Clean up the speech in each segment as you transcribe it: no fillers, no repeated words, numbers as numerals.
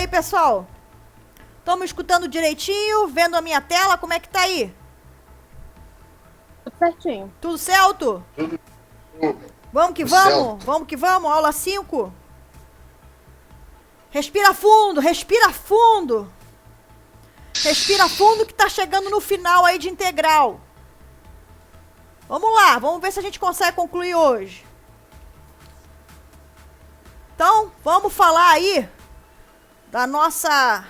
aí, pessoal? Estão me escutando direitinho? Vendo a minha tela? Como é que tá aí? Tudo certinho. Tudo certo? Tudo Vamos que tudo vamos? certo. Vamos que vamos? Aula 5. Respira fundo, respira fundo. Respira fundo que tá chegando no final aí de integral. Vamos lá, vamos ver se a gente consegue concluir hoje. Então, vamos falar aí da nossa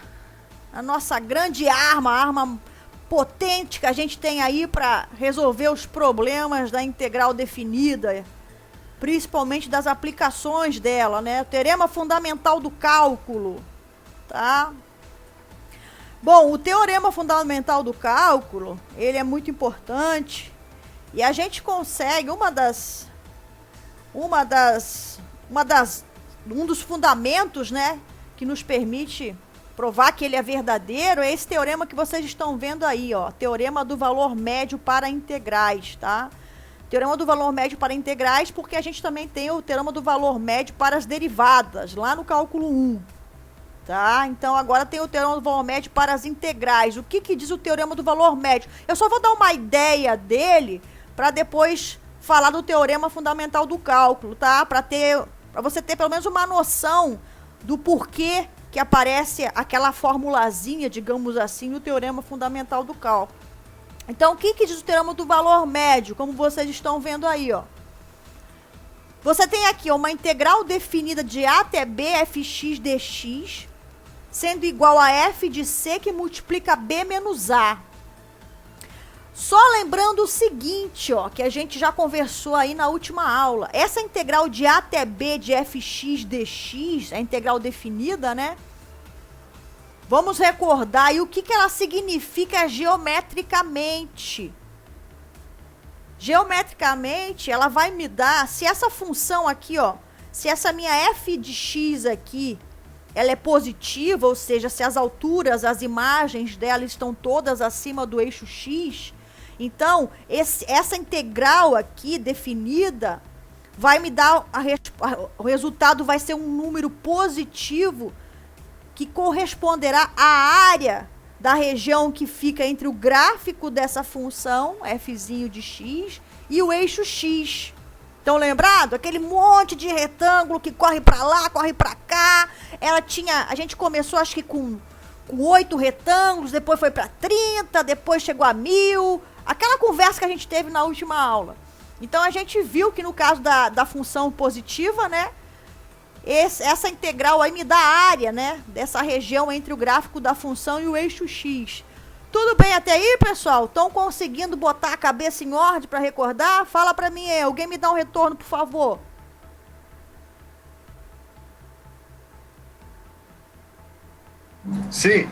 grande arma potente que a gente tem aí para resolver os problemas da integral definida, principalmente das aplicações dela, né? O teorema fundamental do cálculo, tá? Bom, o teorema fundamental do cálculo, ele é muito importante e a gente consegue um dos fundamentos, né, que nos permite provar que ele é verdadeiro é esse teorema que vocês estão vendo aí, ó, teorema do valor médio para integrais, tá? Teorema do valor médio para integrais, porque a gente também tem o teorema do valor médio para as derivadas, lá no cálculo 1, tá? Então agora tem o teorema do valor médio para as integrais. O que diz o teorema do valor médio? Eu só vou dar uma ideia dele para depois falar do teorema fundamental do cálculo, tá? Para você ter pelo menos uma noção do porquê que aparece aquela formulazinha, digamos assim, no teorema fundamental do cálculo. Então, o que diz o teorema do valor médio, como vocês estão vendo aí, ó? Você tem aqui ó, uma integral definida de a até b fx dx, sendo igual a f de c que multiplica b menos a. Só lembrando o seguinte, ó, que a gente já conversou aí na última aula. Essa integral de a até b de fx dx, a integral definida, né? Vamos recordar aí o que ela significa geometricamente. Geometricamente, ela vai me dar, se essa função aqui, ó, se essa minha f de x aqui, ela é positiva, ou seja, se as alturas, as imagens dela estão todas acima do eixo x, então, essa integral aqui definida vai me dar, o resultado vai ser um número positivo que corresponderá à área da região que fica entre o gráfico dessa função, fzinho de x, e o eixo x. Estão lembrado? Aquele monte de retângulo que corre para lá, corre para cá. A gente começou acho que com 8 retângulos, depois foi para 30, depois chegou a 1000. Aquela conversa que a gente teve na última aula. Então, a gente viu que no caso da função positiva, né? Essa integral aí me dá a área, né? Dessa região entre o gráfico da função e o eixo x. Tudo bem até aí, pessoal? Estão conseguindo botar a cabeça em ordem para recordar? Fala para mim aí. Alguém me dá um retorno, por favor. Sim.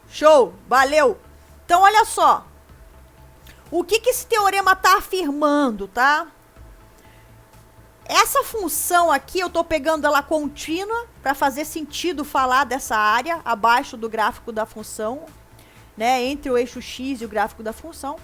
Show, valeu. Então, olha só. O que esse teorema está afirmando, tá? Essa função aqui, eu estou pegando ela contínua para fazer sentido falar dessa área abaixo do gráfico da função, né? Entre o eixo x e o gráfico da função.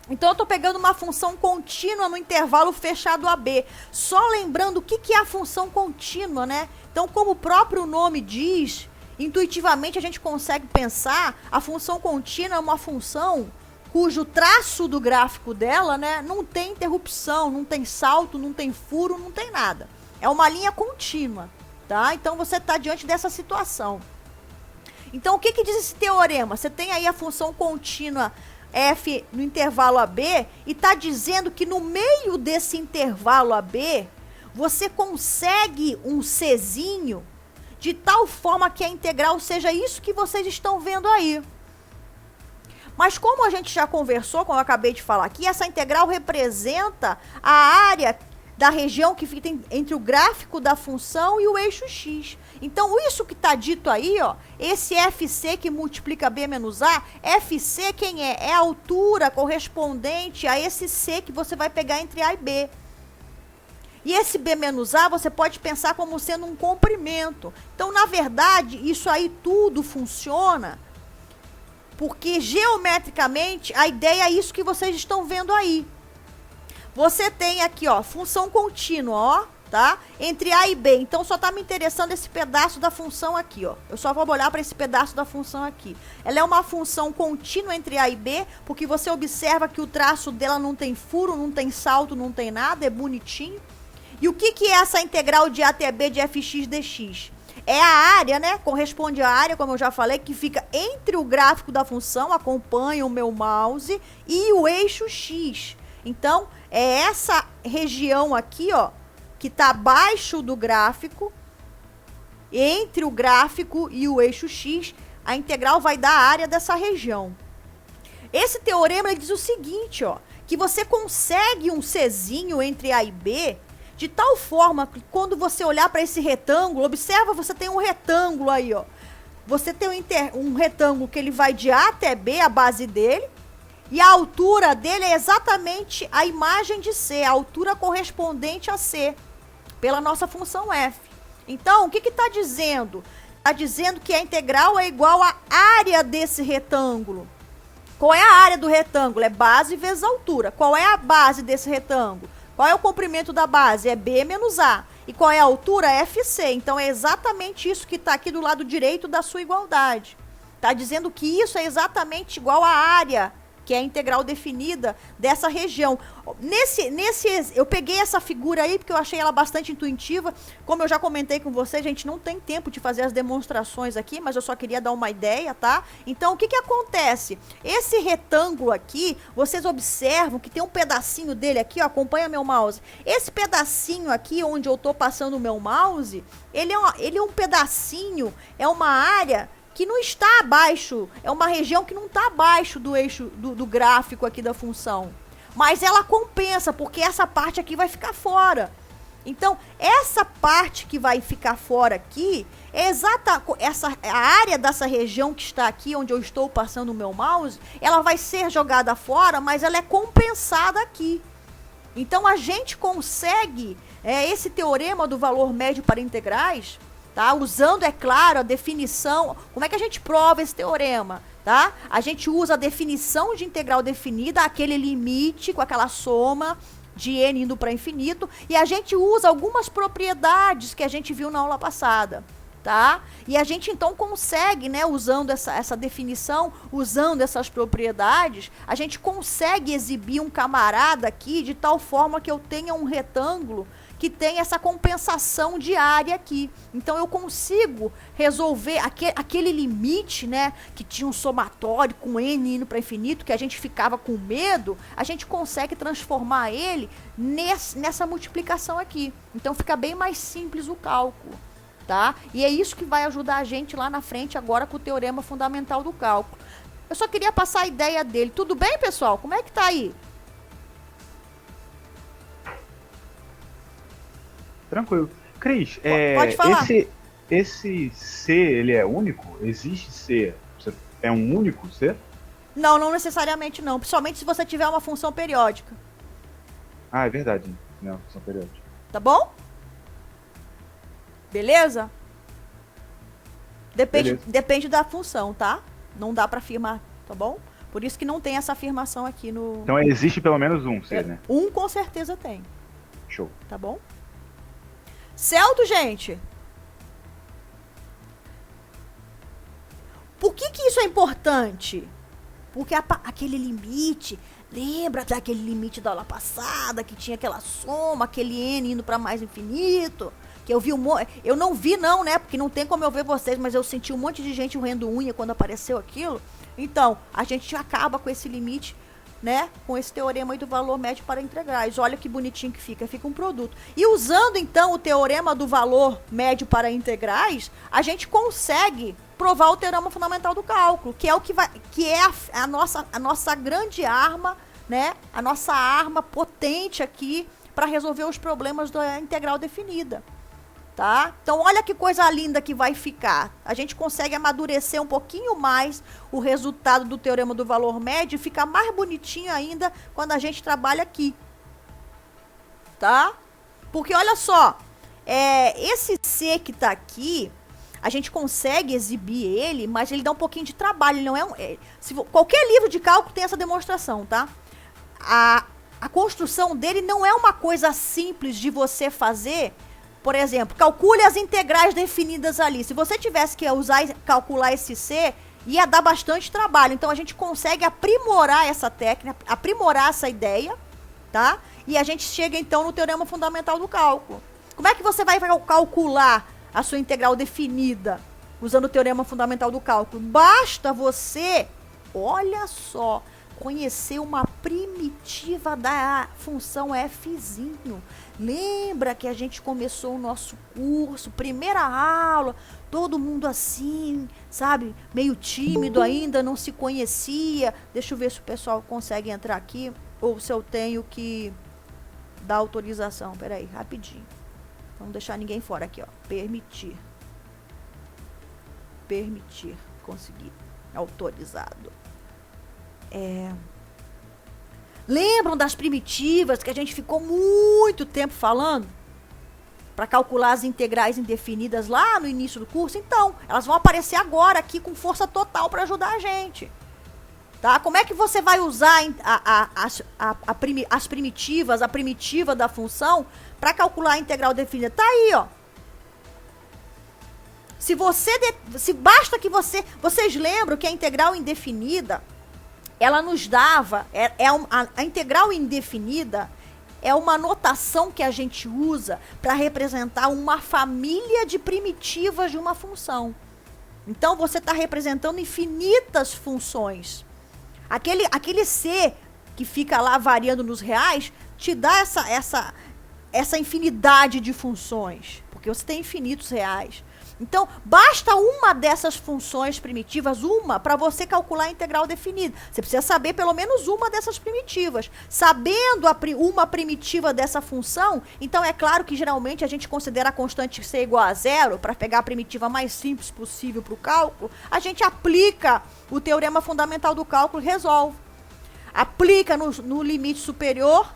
Então, eu estou pegando uma função contínua no intervalo fechado AB. Só lembrando o que é a função contínua, né? Então, como o próprio nome diz, intuitivamente a gente consegue pensar, a função contínua é uma função cujo traço do gráfico dela, né, não tem interrupção, não tem salto, não tem furo, não tem nada. É uma linha contínua, tá? Então, você está diante dessa situação. Então, o que diz esse teorema? Você tem aí a função contínua f no intervalo AB e está dizendo que no meio desse intervalo AB, você consegue um czinho de tal forma que a integral seja isso que vocês estão vendo aí. Mas como a gente já conversou, como eu acabei de falar aqui, essa integral representa a área da região que fica entre o gráfico da função e o eixo x. Então, isso que está dito aí, ó, esse FC que multiplica B menos A, FC quem é? É a altura correspondente a esse C que você vai pegar entre A e B. E esse B menos A você pode pensar como sendo um comprimento. Então, na verdade, isso aí tudo funciona porque geometricamente a ideia é isso que vocês estão vendo aí. Você tem aqui, ó, função contínua, ó, tá? Entre A e B. Então só tá me interessando esse pedaço da função aqui, ó. Eu só vou olhar para esse pedaço da função aqui. Ela é uma função contínua entre A e B, porque você observa que o traço dela não tem furo, não tem salto, não tem nada, é bonitinho. E o que que é essa integral de A até B de fx dx? É a área, né? Corresponde à área, como eu já falei, que fica entre o gráfico da função, acompanha o meu mouse, e o eixo x. Então, é essa região aqui, ó, que está abaixo do gráfico, entre o gráfico e o eixo x, a integral vai dar a área dessa região. Esse teorema ele diz o seguinte, ó, que você consegue um Czinho entre A e B, de tal forma que quando você olhar para esse retângulo, observa, você tem um retângulo aí, ó. Você tem um retângulo que ele vai de A até B, a base dele, e a altura dele é exatamente a imagem de C, a altura correspondente a C, pela nossa função f. Então, o que está dizendo? Está dizendo que a integral é igual à área desse retângulo. Qual é a área do retângulo? É base vezes altura. Qual é a base desse retângulo? Qual é o comprimento da base? É B menos A. E qual é a altura? FC. Então, é exatamente isso que está aqui do lado direito da sua igualdade. Está dizendo que isso é exatamente igual à área, que é a integral definida dessa região. Eu peguei essa figura aí porque eu achei ela bastante intuitiva. Como eu já comentei com você, a gente não tem tempo de fazer as demonstrações aqui, mas eu só queria dar uma ideia, tá? Então, o que que acontece? Esse retângulo aqui, vocês observam que tem um pedacinho dele aqui, ó, acompanha meu mouse. Esse pedacinho aqui, onde eu tô passando o meu mouse, ele é um pedacinho, é uma área que não está abaixo, é uma região que não está abaixo do eixo do gráfico aqui da função. Mas ela compensa, porque essa parte aqui vai ficar fora. Então, essa parte que vai ficar fora aqui, é a área dessa região que está aqui, onde eu estou passando o meu mouse, ela vai ser jogada fora, mas ela é compensada aqui. Então, a gente consegue, esse teorema do valor médio para integrais, tá? Usando, é claro, a definição. Como é que a gente prova esse teorema? Tá? A gente usa a definição de integral definida, aquele limite com aquela soma de n indo para infinito, e a gente usa algumas propriedades que a gente viu na aula passada. Tá? E a gente então consegue, né, usando essa definição, usando essas propriedades, a gente consegue exibir um camarada aqui de tal forma que eu tenha um retângulo que tem essa compensação de área aqui. Então eu consigo resolver aquele limite, né, que tinha um somatório com n indo para infinito, que a gente ficava com medo, a gente consegue transformar ele nessa multiplicação aqui. Então fica bem mais simples o cálculo, tá? E é isso que vai ajudar a gente lá na frente agora com o teorema fundamental do cálculo. Eu só queria passar a ideia dele. Tudo bem, pessoal? Como é que tá aí? Tranquilo. Cris, pode falar. esse C, ele é único? Existe C? É um único C? Não, não necessariamente não. Principalmente se você tiver uma função periódica. Ah, é verdade. Não, função periódica. Tá bom? Beleza? Depende da função, tá? Não dá pra afirmar, tá bom? Por isso que não tem essa afirmação aqui no... Então existe pelo menos um C, né? Um com certeza tem. Show. Tá bom? Certo, gente? Por que isso é importante? Porque aquele limite, lembra daquele limite da aula passada, que tinha aquela soma, aquele n indo para mais infinito, que eu vi eu não vi não, né, porque não tem como eu ver vocês, mas eu senti um monte de gente roendo unha quando apareceu aquilo. Então, a gente acaba com esse limite, né, com esse teorema aí do valor médio para integrais. Olha que bonitinho que fica um produto. E usando então o teorema do valor médio para integrais, a gente consegue provar o teorema fundamental do cálculo, que é o que é a nossa grande arma, né, a nossa arma potente aqui para resolver os problemas da integral definida. Tá? Então, olha que coisa linda que vai ficar. A gente consegue amadurecer um pouquinho mais o resultado do teorema do valor médio e fica mais bonitinho ainda quando a gente trabalha aqui. Tá? Porque, olha só, esse C que tá aqui, a gente consegue exibir ele, mas ele dá um pouquinho de trabalho. Ele não é qualquer livro de cálculo tem essa demonstração, tá? a construção dele não é uma coisa simples de você fazer. Por exemplo, calcule as integrais definidas ali. Se você tivesse que calcular esse C, ia dar bastante trabalho. Então a gente consegue aprimorar essa técnica, aprimorar essa ideia, tá? E a gente chega então no teorema fundamental do cálculo. Como é que você vai calcular a sua integral definida usando o teorema fundamental do cálculo? Basta você, olha só, conhecer uma primitiva da função fzinho. Lembra que a gente começou o nosso curso, primeira aula, todo mundo assim, sabe? Meio tímido ainda, não se conhecia. Deixa eu ver se o pessoal consegue entrar aqui ou se eu tenho que dar autorização. Peraí, rapidinho. Vamos deixar ninguém fora aqui, ó. Permitir. Permitir. Consegui. Autorizado. Lembram das primitivas que a gente ficou muito tempo falando? Para calcular as integrais indefinidas lá no início do curso? Então, elas vão aparecer agora aqui com força total para ajudar a gente. Tá? Como é que você vai usar as primitivas, a primitiva da função, para calcular a integral definida? Tá aí, ó. Se basta que vocês lembram que a integral indefinida, ela nos dava, a integral indefinida é uma notação que a gente usa para representar uma família de primitivas de uma função. Então, você está representando infinitas funções. Aquele C que fica lá variando nos reais, te dá essa infinidade de funções, porque você tem infinitos reais. Então, basta uma dessas funções primitivas, para você calcular a integral definida. Você precisa saber pelo menos uma dessas primitivas. Sabendo uma primitiva dessa função, então é claro que geralmente a gente considera a constante C igual a zero, para pegar a primitiva mais simples possível para o cálculo, a gente aplica o teorema fundamental do cálculo e resolve. Aplica no limite superior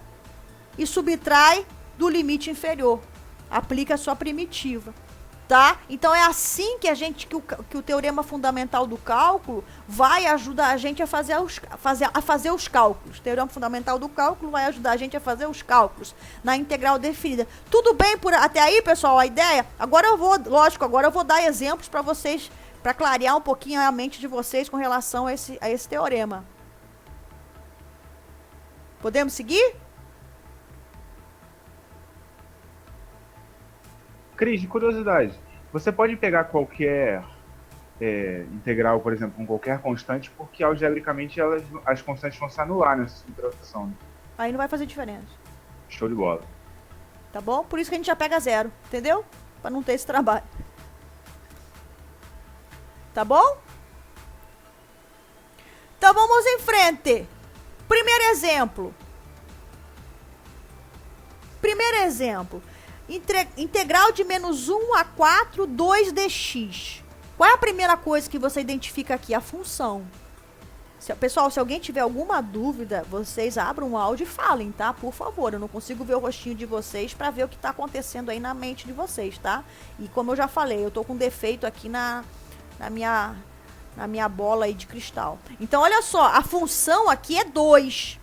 e subtrai do limite inferior. Aplica a sua primitiva. Tá? Então é assim que o teorema fundamental do cálculo vai ajudar a gente a fazer os cálculos. O teorema fundamental do cálculo vai ajudar a gente a fazer os cálculos na integral definida. Tudo bem até aí, pessoal, a ideia? Agora eu vou dar exemplos para vocês, para clarear um pouquinho a mente de vocês com relação a esse teorema. Podemos seguir? Cris, de curiosidade, você pode pegar qualquer integral, por exemplo, com qualquer constante, porque algebricamente as constantes vão se anular nessa subtração. Né? Aí não vai fazer diferença. Show de bola. Tá bom? Por isso que a gente já pega zero, entendeu? Para não ter esse trabalho. Tá bom? Então vamos em frente. Primeiro exemplo. Integral de menos 1 a 4, 2 dx. Qual é a primeira coisa que você identifica aqui? A função. Pessoal, se alguém tiver alguma dúvida, vocês abram o áudio e falem, tá? Por favor, eu não consigo ver o rostinho de vocês para ver o que está acontecendo aí na mente de vocês, tá? E como eu já falei, eu tô com defeito aqui na minha bola aí de cristal. Então, olha só, a função aqui é 2.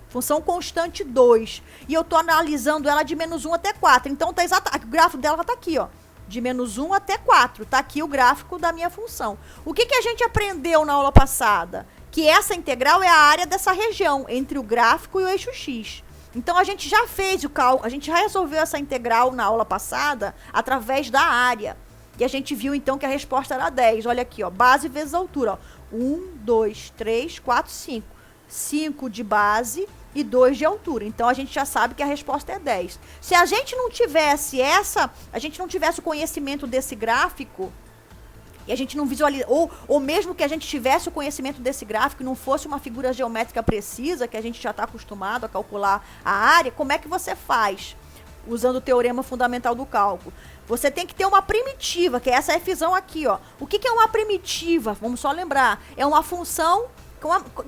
Função constante 2. E eu estou analisando ela de menos 1 até 4. Então, o gráfico dela está aqui, ó. De menos 1 até 4. Está aqui o gráfico da minha função. O que a gente aprendeu na aula passada? Que essa integral é a área dessa região, entre o gráfico e o eixo x. Então, a gente já fez o cálculo, a gente já resolveu essa integral na aula passada através da área. E a gente viu, então, que a resposta era 10. Olha aqui, ó. Base vezes altura, ó. 1, 2, 3, 4, 5. 5 de base e 2 de altura. Então, a gente já sabe que a resposta é 10. Se a gente não tivesse o conhecimento desse gráfico, e a gente não visualiza, ou mesmo que a gente tivesse o conhecimento desse gráfico e não fosse uma figura geométrica precisa, que a gente já está acostumado a calcular a área, como é que você faz? Usando o teorema fundamental do cálculo. Você tem que ter uma primitiva, que é essa fzão aqui, ó. O que é uma primitiva? Vamos só lembrar. É uma função...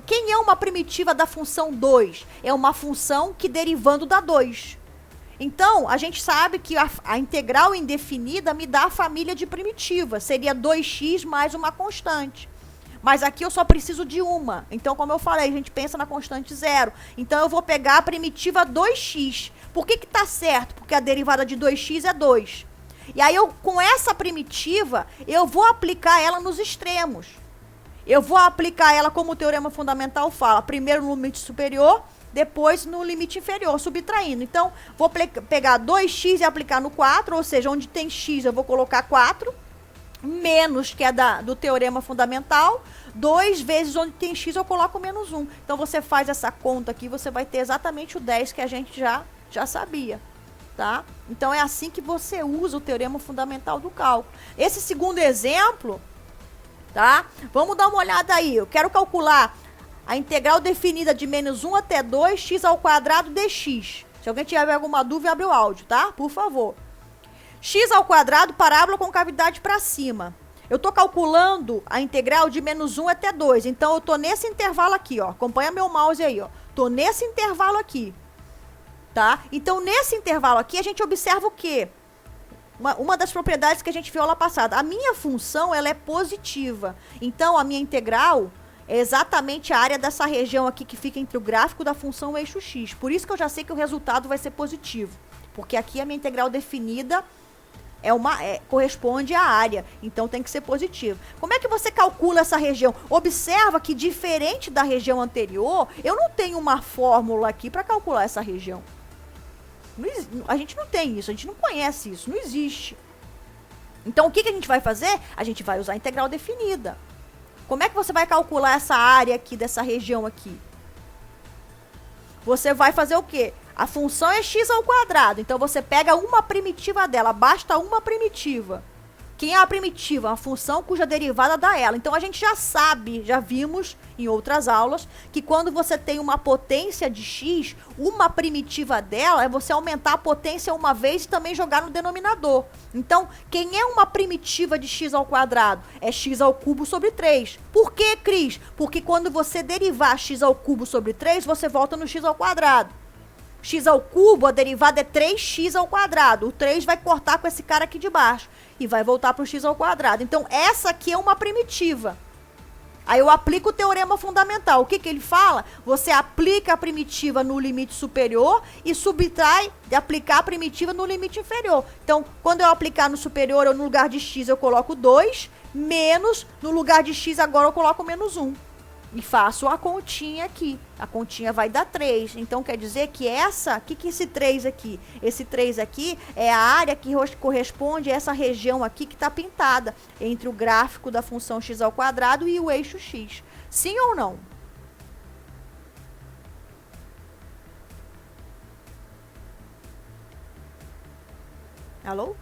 Quem é uma primitiva da função 2? É uma função que derivando dá 2. Então, a gente sabe que a integral indefinida me dá a família de primitivas. Seria 2x mais uma constante. Mas aqui eu só preciso de uma. Então, como eu falei, a gente pensa na constante zero. Então, eu vou pegar a primitiva 2x. Por que que tá certo? Porque a derivada de 2x é 2. E aí, com essa primitiva, eu vou aplicar ela nos extremos. Eu vou aplicar ela como o teorema fundamental fala. Primeiro no limite superior, depois no limite inferior, subtraindo. Então, vou pegar 2x e aplicar no 4, ou seja, onde tem x eu vou colocar 4, menos, que é do teorema fundamental, 2 vezes onde tem x eu coloco menos 1. Então, você faz essa conta aqui, você vai ter exatamente o 10 que a gente já sabia, tá? Então, é assim que você usa o teorema fundamental do cálculo. Esse segundo exemplo, tá? Vamos dar uma olhada aí. Eu quero calcular a integral definida de menos 1 até 2, x ao quadrado dx. Se alguém tiver alguma dúvida, abre o áudio, tá? Por favor. X ao quadrado, parábola com cavidade para cima. Eu estou calculando a integral de menos 1 até 2. Então, eu estou nesse intervalo aqui, ó. Acompanha meu mouse aí, ó. Estou nesse intervalo aqui, tá? Então, nesse intervalo aqui, a gente observa o quê? Uma das propriedades que a gente viu lá passada. A minha função, ela é positiva. Então, a minha integral é exatamente a área dessa região aqui que fica entre o gráfico da função e o eixo x. Por isso que eu já sei que o resultado vai ser positivo. Porque aqui a minha integral definida corresponde à área. Então, tem que ser positivo. Como é que você calcula essa região? Observa que, diferente da região anterior, eu não tenho uma fórmula aqui para calcular essa região. A gente não tem isso, a gente não conhece isso, não existe. Então, o que a gente vai fazer? A gente vai usar a integral definida. Como é que você vai calcular essa área aqui, dessa região aqui? Você vai fazer o quê? A função é x ao quadrado, então você pega uma primitiva dela, basta uma primitiva. Quem é a primitiva? A função cuja derivada dá ela. Então, a gente já sabe, já vimos em outras aulas, que quando você tem uma potência de x, uma primitiva dela é você aumentar a potência uma vez e também jogar no denominador. Então, quem é uma primitiva de x ao quadrado? É x ao cubo sobre 3. Por que, Cris? Porque quando você derivar x ao cubo sobre 3, você volta no x ao quadrado. X ao cubo, a derivada é 3x ao quadrado. O 3 vai cortar com esse cara aqui de baixo e vai voltar para o x ao quadrado. Então, essa aqui é uma primitiva. Aí eu aplico o teorema fundamental. O que ele fala? Você aplica a primitiva no limite superior e subtrai de aplicar a primitiva no limite inferior. Então, quando eu aplicar no superior, no lugar de x eu coloco 2, menos, no lugar de x agora eu coloco menos 1. E faço a continha aqui. A continha vai dar 3. Então, quer dizer que o que esse 3 aqui? Esse 3 aqui é a área que corresponde a essa região aqui que está pintada entre o gráfico da função x ao quadrado e o eixo x. Sim ou não? Alô?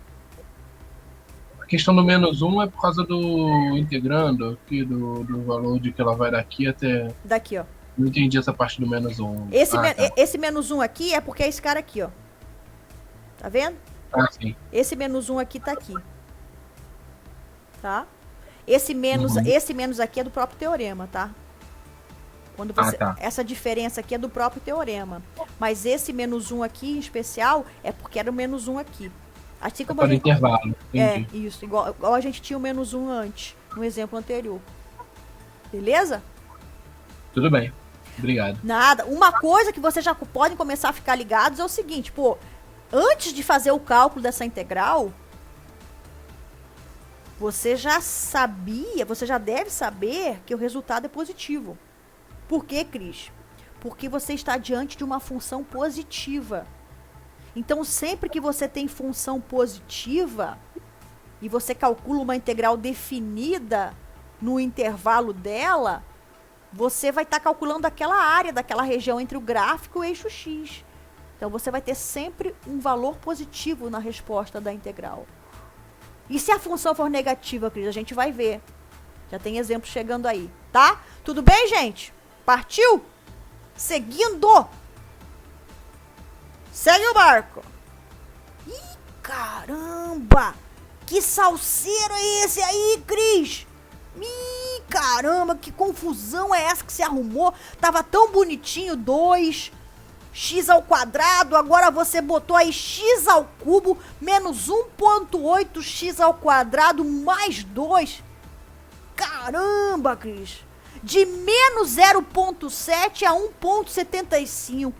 A questão do menos 1 é por causa do integrando aqui, do valor de que ela vai daqui até... Daqui, ó. Não entendi essa parte do menos 1. Esse menos 1 aqui é porque é esse cara aqui, ó. Tá vendo? Ah, sim. Esse menos 1 aqui tá aqui. Tá? Esse menos aqui é do próprio teorema, tá? Quando você, essa diferença aqui é do próprio teorema. Mas esse menos 1 aqui, em especial, é porque era o menos 1 aqui. Assim como para o intervalo. Entendi. Isso. Igual a gente tinha o menos 1 antes, no exemplo anterior. Beleza? Tudo bem. Obrigado. Nada. Uma coisa que vocês já podem começar a ficar ligados é o seguinte, antes de fazer o cálculo dessa integral, você já deve saber que o resultado é positivo. Por quê, Cris? Porque você está diante de uma função positiva. Então, sempre que você tem função positiva e você calcula uma integral definida no intervalo dela, você vai estar calculando aquela área daquela região entre o gráfico e o eixo x. Então, você vai ter sempre um valor positivo na resposta da integral. E se a função for negativa, Cris, a gente vai ver. Já tem exemplo chegando aí, tá? Tudo bem, gente? Partiu? Seguindo! Segue o barco. Ih, caramba! Que salseiro é esse aí, Cris? Ih, caramba, que confusão é essa que você arrumou? Tava tão bonitinho, 2, x ao quadrado, agora você botou aí x ao cubo, menos 1,8 x ao quadrado, mais 2. Caramba, Cris! De menos 0,7 a 1,75.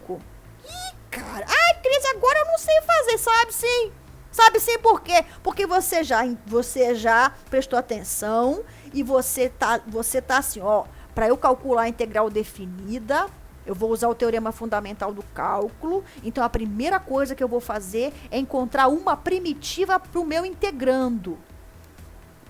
Ih, cara! Ai, Cris, agora eu não sei fazer, sabe sim? Sabe sim por quê? Porque você já prestou atenção e você tá assim, ó. Para eu calcular a integral definida, eu vou usar o teorema fundamental do cálculo. Então, a primeira coisa que eu vou fazer é encontrar uma primitiva para o meu integrando.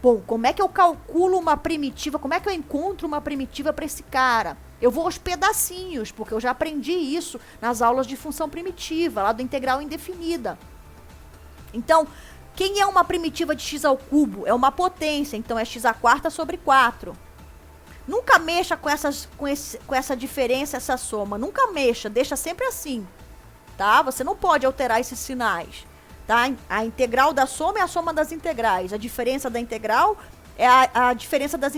Bom, como é que eu calculo uma primitiva? Como é que eu encontro uma primitiva para esse cara? Eu vou aos pedacinhos, porque eu já aprendi isso nas aulas de função primitiva, lá do integral indefinida. Então, quem é uma primitiva de x ao cubo? É uma potência, então é x à quarta sobre 4. Nunca mexa com essa diferença, essa soma. Nunca mexa, deixa sempre assim, tá? Você não pode alterar esses sinais, tá? A integral da soma é a soma das integrais. A diferença da integral é a diferença da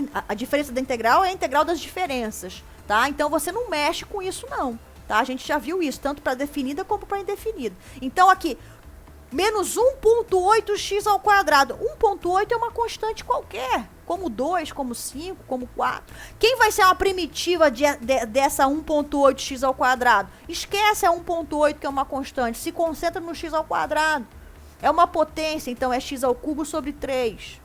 integral é a integral das diferenças, tá? Então você não mexe com isso não, tá? A gente já viu isso, tanto para definida como para indefinida. Então aqui, menos 1,8x ao quadrado. 1,8 é uma constante qualquer, como 2, como 5, como 4. Quem vai ser uma primitiva dessa 1,8x ao quadrado? Esquece a 1,8 que é uma constante, se concentra no x ao quadrado. É uma potência, então é x ao cubo sobre 3.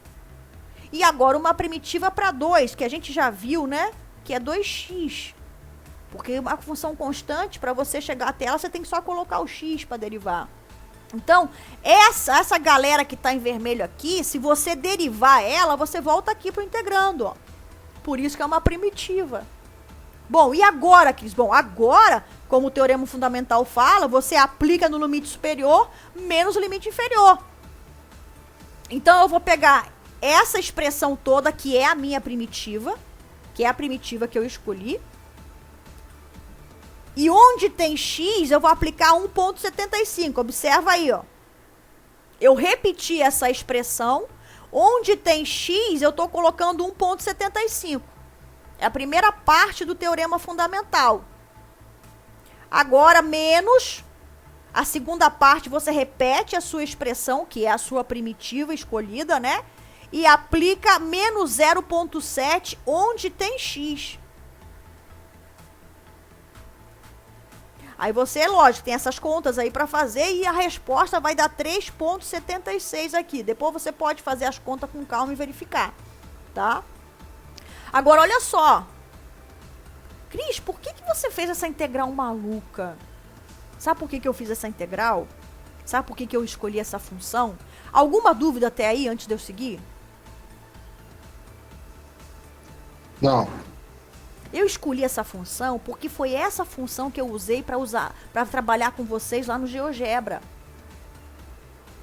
E agora uma primitiva para 2, que a gente já viu, né? Que é 2x. Porque uma função constante, para você chegar até ela, você tem que só colocar o x para derivar. Então, essa galera que está em vermelho aqui, se você derivar ela, você volta aqui para o integrando, ó. Por isso que é uma primitiva. Bom, e agora, Cris? Bom, agora, como o teorema fundamental fala, você aplica no limite superior menos o limite inferior. Então, eu vou pegar essa expressão toda, que é a minha primitiva, que é a primitiva que eu escolhi. E onde tem x, eu vou aplicar 1,75. Observa aí, ó. Eu repeti essa expressão. Onde tem x, eu estou colocando 1,75. É a primeira parte do teorema fundamental. Agora, menos. A segunda parte, você repete a sua expressão, que é a sua primitiva escolhida, né? E aplica menos 0,7 onde tem x. Aí você, lógico, tem essas contas aí para fazer e a resposta vai dar 3,76 aqui. Depois você pode fazer as contas com calma e verificar, tá? Agora, olha só. Cris, por que você fez essa integral maluca? Sabe por que eu fiz essa integral? Sabe por que eu escolhi essa função? Alguma dúvida até aí, antes de eu seguir? Não. Eu escolhi essa função porque foi essa função que eu usei para trabalhar com vocês lá no GeoGebra.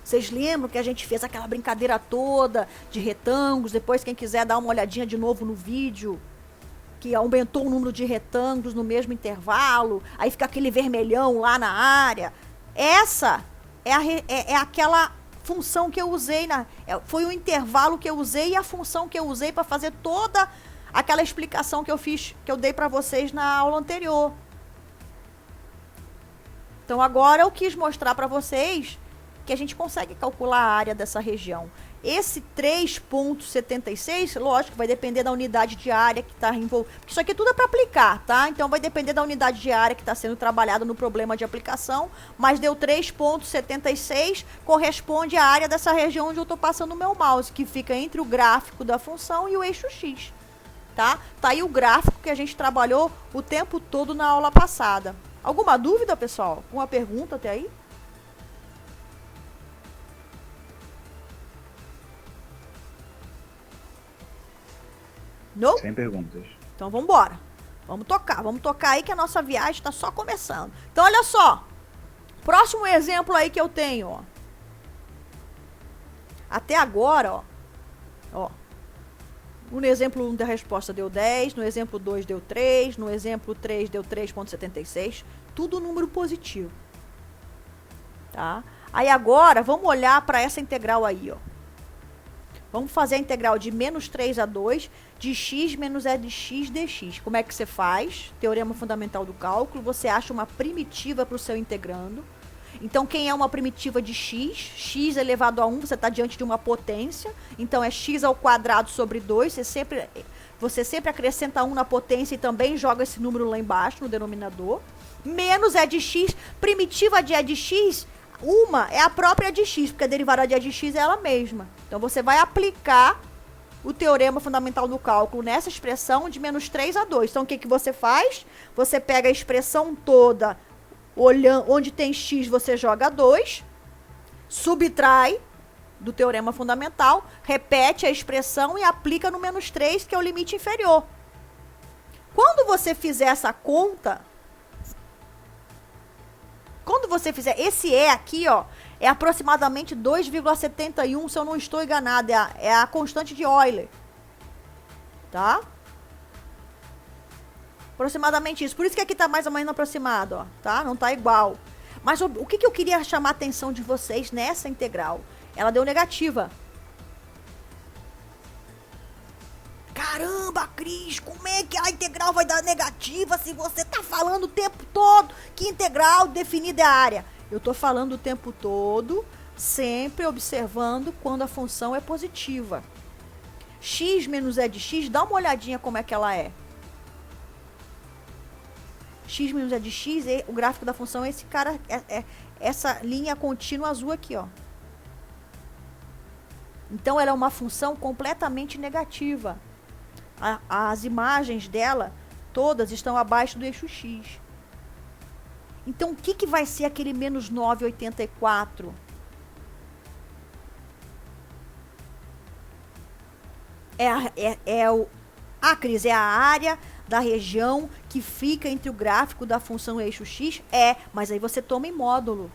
Vocês lembram que a gente fez aquela brincadeira toda de retângulos? Depois, quem quiser dar uma olhadinha de novo no vídeo, que aumentou o número de retângulos no mesmo intervalo, aí fica aquele vermelhão lá na área. Essa é aquela função que eu usei, foi o intervalo que eu usei e a função que eu usei para fazer toda aquela explicação que eu dei para vocês na aula anterior. Então agora eu quis mostrar para vocês que a gente consegue calcular a área dessa região. Esse 3,76, lógico, vai depender da unidade de área que está envolvida. Isso aqui tudo é para aplicar, tá? Então vai depender da unidade de área que está sendo trabalhada no problema de aplicação. Mas deu 3,76, corresponde à área dessa região onde eu estou passando o meu mouse, que fica entre o gráfico da função e o eixo X. Tá? Tá aí o gráfico que a gente trabalhou o tempo todo na aula passada. Alguma dúvida, pessoal? Uma pergunta até aí? Não? Sem perguntas. Então vamos embora. Vamos tocar aí que a nossa viagem está só começando. Então olha só. Próximo exemplo aí que eu tenho, ó. Até agora, ó. No exemplo 1 da resposta deu 10, no exemplo 2 deu 3, no exemplo 3 deu 3,76, tudo número positivo. Tá? Aí agora, vamos olhar para essa integral aí, ó. Vamos fazer a integral de menos 3 a 2 de x menos e de x dx. Como é que você faz? Teorema fundamental do cálculo, você acha uma primitiva para o seu integrando. Então, quem é uma primitiva de x, x elevado a 1, você está diante de uma potência. Então, é x ao quadrado sobre 2. Você sempre acrescenta 1 na potência e também joga esse número lá embaixo, no denominador. Menos é de x. Primitiva de é de x, uma é a própria de x, porque a derivada de é de x é ela mesma. Então, você vai aplicar o teorema fundamental do cálculo nessa expressão de menos 3 a 2. Então, o que, que você faz? Você pega a expressão toda, onde tem x, você joga 2, subtrai do teorema fundamental, repete a expressão e aplica no menos 3, que é o limite inferior. Quando você fizer essa conta, quando você fizer esse E aqui, ó, é aproximadamente 2,71, se eu não estou enganado, é a constante de Euler. Tá? Aproximadamente isso. Por isso que aqui tá mais ou menos aproximado, ó, tá? Não tá igual. Mas o que eu queria chamar a atenção de vocês nessa integral? Ela deu negativa. Caramba, Cris, como é que a integral vai dar negativa se você tá falando o tempo todo que integral definida é a área? Eu tô falando o tempo todo, sempre observando quando a função é positiva. X menos E de x, dá uma olhadinha como é que ela é. X menos E de x, o gráfico da função é esse cara, essa linha contínua azul aqui, ó. Então, ela é uma função completamente negativa. As imagens dela, todas estão abaixo do eixo x. Então, o que, que vai ser aquele menos 9,84? Cris, é a área da região que fica entre o gráfico da função eixo x? Mas aí você toma em módulo.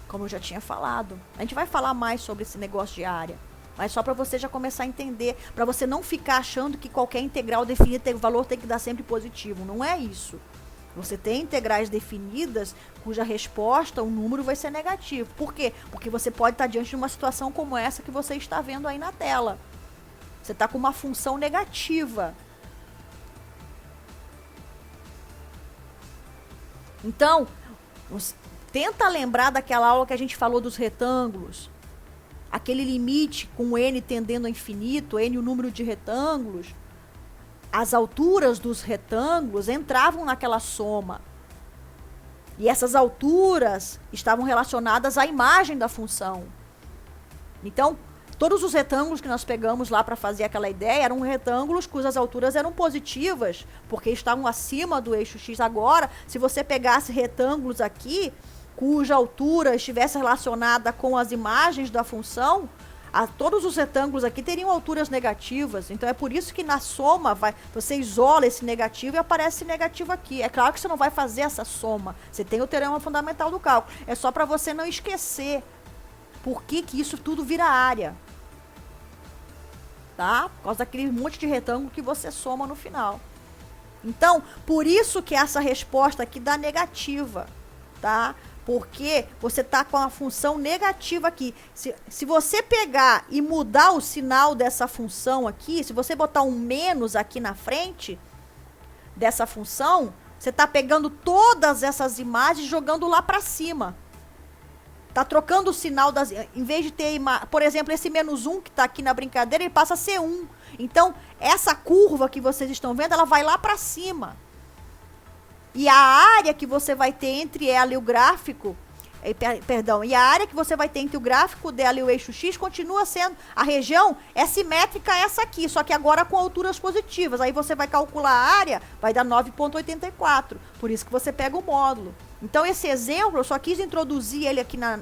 Como eu já tinha falado. A gente vai falar mais sobre esse negócio de área. Mas só para você já começar a entender. Para você não ficar achando que qualquer integral definida, o valor tem que dar sempre positivo. Não é isso. Você tem integrais definidas cuja resposta, o número vai ser negativo. Por quê? Porque você pode estar diante de uma situação como essa que você está vendo aí na tela. Você está com uma função negativa. Então, tenta lembrar daquela aula que a gente falou dos retângulos. Aquele limite com n tendendo a infinito, n o número de retângulos. As alturas dos retângulos entravam naquela soma. E essas alturas estavam relacionadas à imagem da função. Então, todos os retângulos que nós pegamos lá para fazer aquela ideia eram retângulos cujas alturas eram positivas, porque estavam acima do eixo x. Agora, se você pegasse retângulos aqui, cuja altura estivesse relacionada com as imagens da função, todos os retângulos aqui teriam alturas negativas. Então é por isso que na soma você isola esse negativo e aparece esse negativo aqui. É claro que você não vai fazer essa soma. Você tem o teorema fundamental do cálculo. É só para você não esquecer por que isso tudo vira área. Tá? Por causa daquele monte de retângulo que você soma no final. Então, por isso que essa resposta aqui dá negativa. Tá? Porque você está com a função negativa aqui. Se você pegar e mudar o sinal dessa função aqui, se você botar um menos aqui na frente dessa função, você está pegando todas essas imagens e jogando lá para cima. Está trocando o sinal das... Em vez de ter, por exemplo, esse menos 1 que está aqui na brincadeira, ele passa a ser 1. Então, essa curva que vocês estão vendo, ela vai lá para cima. E a área que você vai ter entre ela e o gráfico, e a área que você vai ter entre o gráfico dela e o eixo x continua sendo, a região é simétrica a essa aqui, só que agora com alturas positivas. Aí você vai calcular a área, vai dar 9,84. Por isso que você pega o módulo. Então esse exemplo, eu só quis introduzir ele aqui na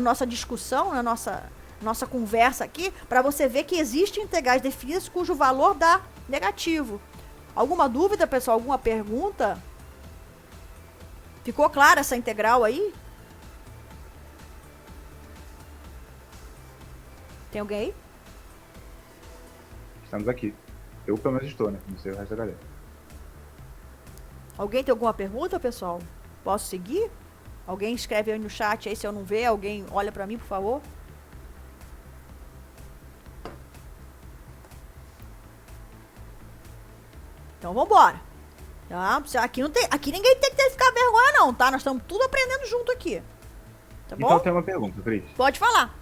nossa discussão, na nossa conversa aqui, para você ver que existem integrais definidas cujo valor dá negativo. Alguma dúvida, pessoal? Alguma pergunta? Ficou clara essa integral aí? Tem alguém aí? Estamos aqui. Eu pelo menos estou, né? Não sei o resto da galera. Alguém tem alguma pergunta, pessoal? Posso seguir? Alguém escreve aí no chat aí se eu não ver. Alguém olha pra mim, por favor. Então, vambora. Tá? Aqui, não tem, aqui ninguém tem que ficar vergonha não, tá? Nós estamos tudo aprendendo junto aqui. Tá bom? Então tem uma pergunta, Cris. Pode falar.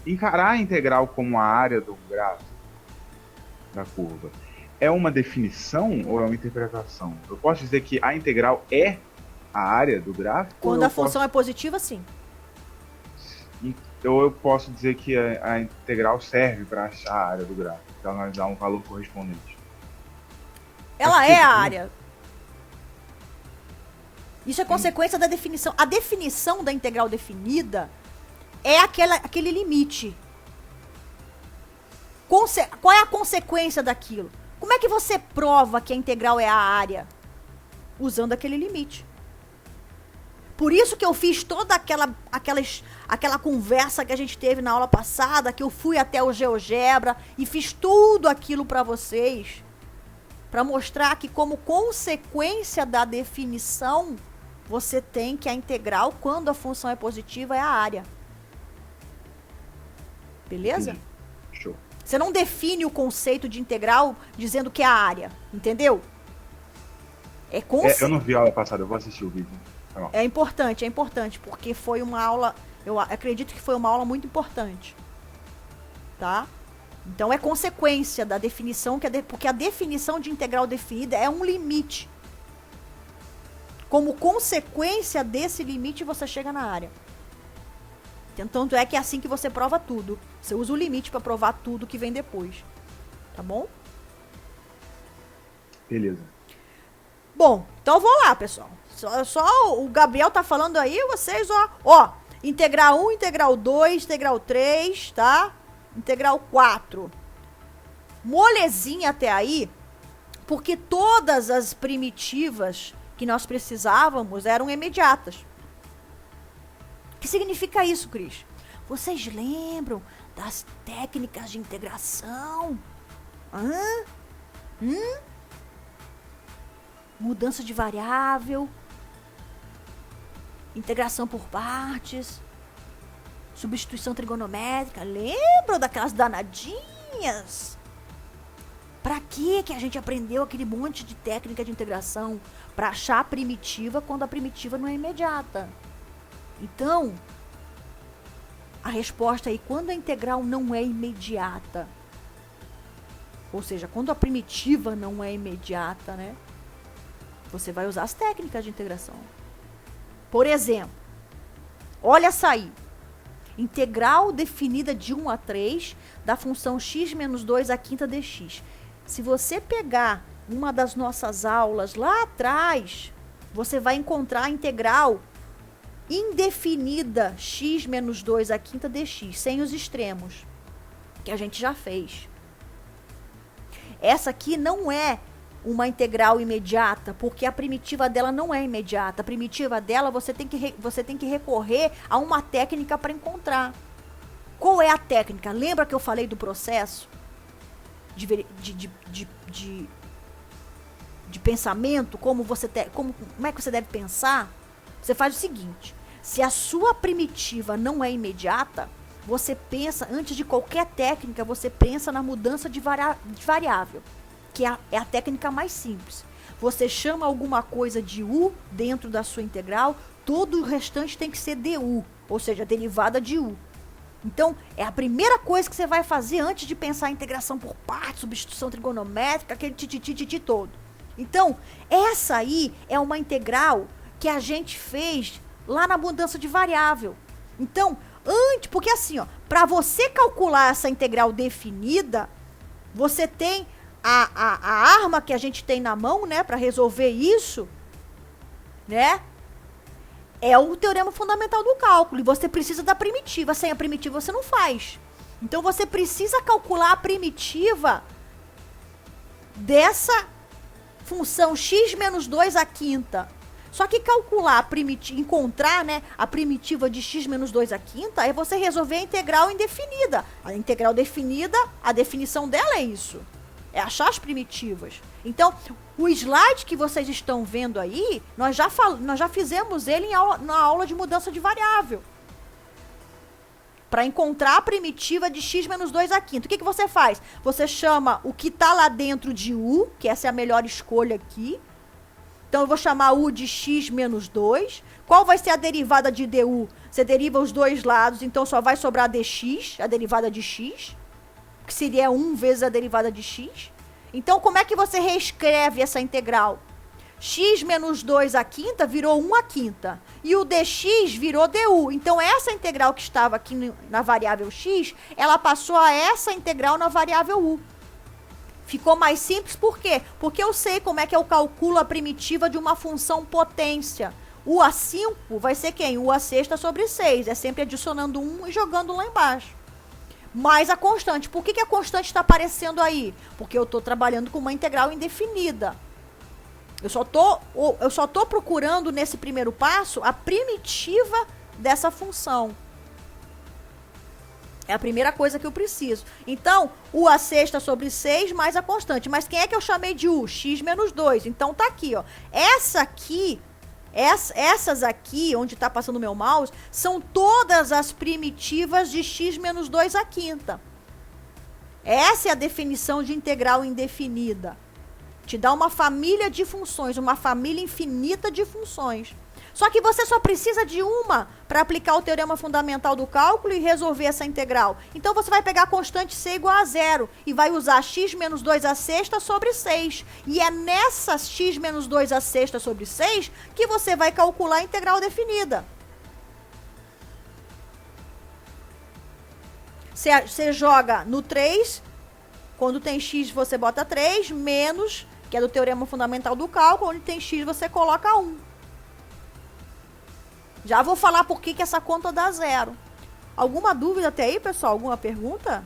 Encarar a integral como a área do gráfico da curva é uma definição ou é uma interpretação? Eu posso dizer que a integral é a área do gráfico? Quando a função é positiva, sim. Ou eu posso dizer que a integral serve para achar a área do gráfico, para nós dar um valor correspondente? Ela é a área. Isso é consequência da definição. A definição da integral definida é aquele limite. Qual é a consequência daquilo? Como é que você prova que a integral é a área? Usando aquele limite. Por isso que eu fiz toda aquela conversa que a gente teve na aula passada, que eu fui até o GeoGebra e fiz tudo aquilo para vocês, para mostrar que como consequência da definição, você tem que a integral, quando a função é positiva, é a área. Beleza? Show. Você não define o conceito de integral dizendo que é a área, entendeu? Eu não vi a aula passada, eu vou assistir o vídeo. É importante, porque foi uma aula, eu acredito que foi uma aula muito importante, tá? Então é consequência da definição, porque a definição de integral definida é um limite. Como consequência desse limite, você chega na área. Tanto é que é assim que você prova tudo. Você usa o limite para provar tudo que vem depois. Tá bom? Beleza. Bom, então eu vou lá, pessoal. Só o Gabriel tá falando aí, vocês, ó, integral 1, integral 2, integral 3, tá? Integral 4. Molezinha até aí, porque todas as primitivas que nós precisávamos eram imediatas. O que significa isso, Cris? Vocês lembram das técnicas de integração? Mudança de variável, integração por partes, substituição trigonométrica. Lembram daquelas danadinhas? Pra que a gente aprendeu aquele monte de técnica de integração? Pra achar a primitiva quando a primitiva não é imediata. Então, a resposta aí, quando a integral não é imediata, ou seja, quando a primitiva não é imediata, né? Você vai usar as técnicas de integração. Por exemplo, olha essa aí. Integral definida de 1 a 3 da função x menos 2 à quinta dx. Se você pegar uma das nossas aulas lá atrás, você vai encontrar a integral indefinida x menos 2 à quinta dx, sem os extremos, que a gente já fez. Essa aqui não é uma integral imediata, porque a primitiva dela não é imediata. A primitiva dela você tem que recorrer a uma técnica para encontrar. Qual é a técnica? Lembra que eu falei do processo de pensamento? Como é que você deve pensar? Você faz o seguinte: se a sua primitiva não é imediata, você pensa, antes de qualquer técnica, você pensa na mudança de variável, que é a técnica mais simples. Você chama alguma coisa de u dentro da sua integral, todo o restante tem que ser du, ou seja, derivada de u. Então, é a primeira coisa que você vai fazer antes de pensar em integração por partes, substituição trigonométrica, aquele tititi todo. Então, essa aí é uma integral que a gente fez lá na mudança de variável. Então, porque assim, para você calcular essa integral definida, você tem a arma que a gente tem na mão, né, para resolver isso, né, é o teorema fundamental do cálculo. E você precisa da primitiva. Sem a primitiva você não faz. Então você precisa calcular a primitiva dessa função x menos 2 à quinta. Só que calcular a primitiva, encontrar, né, a primitiva de x menos 2 à quinta é você resolver a integral indefinida. A integral definida, a definição dela é isso. É achar as primitivas. Então, o slide que vocês estão vendo aí, nós já fizemos ele na aula de mudança de variável. para encontrar a primitiva de x menos 2 à quinta. O que você faz? Você chama o que está lá dentro de u, que essa é a melhor escolha aqui. Então, eu vou chamar u de x menos 2. Qual vai ser a derivada de du? Você deriva os dois lados, então só vai sobrar dx, a derivada de x, que seria 1 vezes a derivada de x. Então, como é que você reescreve essa integral? X menos 2 à quinta virou 1 à quinta. E o dx virou du. Então, essa integral que estava aqui na variável x, ela passou a essa integral na variável u. Ficou mais simples, por quê? Porque eu sei como é que eu calculo a primitiva de uma função potência. U a 5 vai ser quem? U a sexta sobre 6. É sempre adicionando 1 e jogando lá embaixo. Mais a constante. Por que a constante está aparecendo aí? Porque eu estou trabalhando com uma integral indefinida. Eu só tô procurando nesse primeiro passo a primitiva dessa função. É a primeira coisa que eu preciso. Então, u a sexta sobre 6 mais a constante. Mas quem é que eu chamei de u? X menos 2. Então, tá aqui, ó. Essas aqui, onde está passando o meu mouse, são todas as primitivas de x menos 2 à quinta. Essa é a definição de integral indefinida. Te dá uma família de funções, uma família infinita de funções. Só que você só precisa de uma para aplicar o teorema fundamental do cálculo e resolver essa integral. Então, você vai pegar a constante c igual a 0 e vai usar x menos 2 à sexta sobre 6. E é nessa x menos 2 à sexta sobre 6 que você vai calcular a integral definida. Você joga no 3, quando tem x você bota 3, menos, que é do teorema fundamental do cálculo, onde tem x você coloca 1. Já vou falar por que essa conta dá 0. Alguma dúvida até aí, pessoal? Alguma pergunta?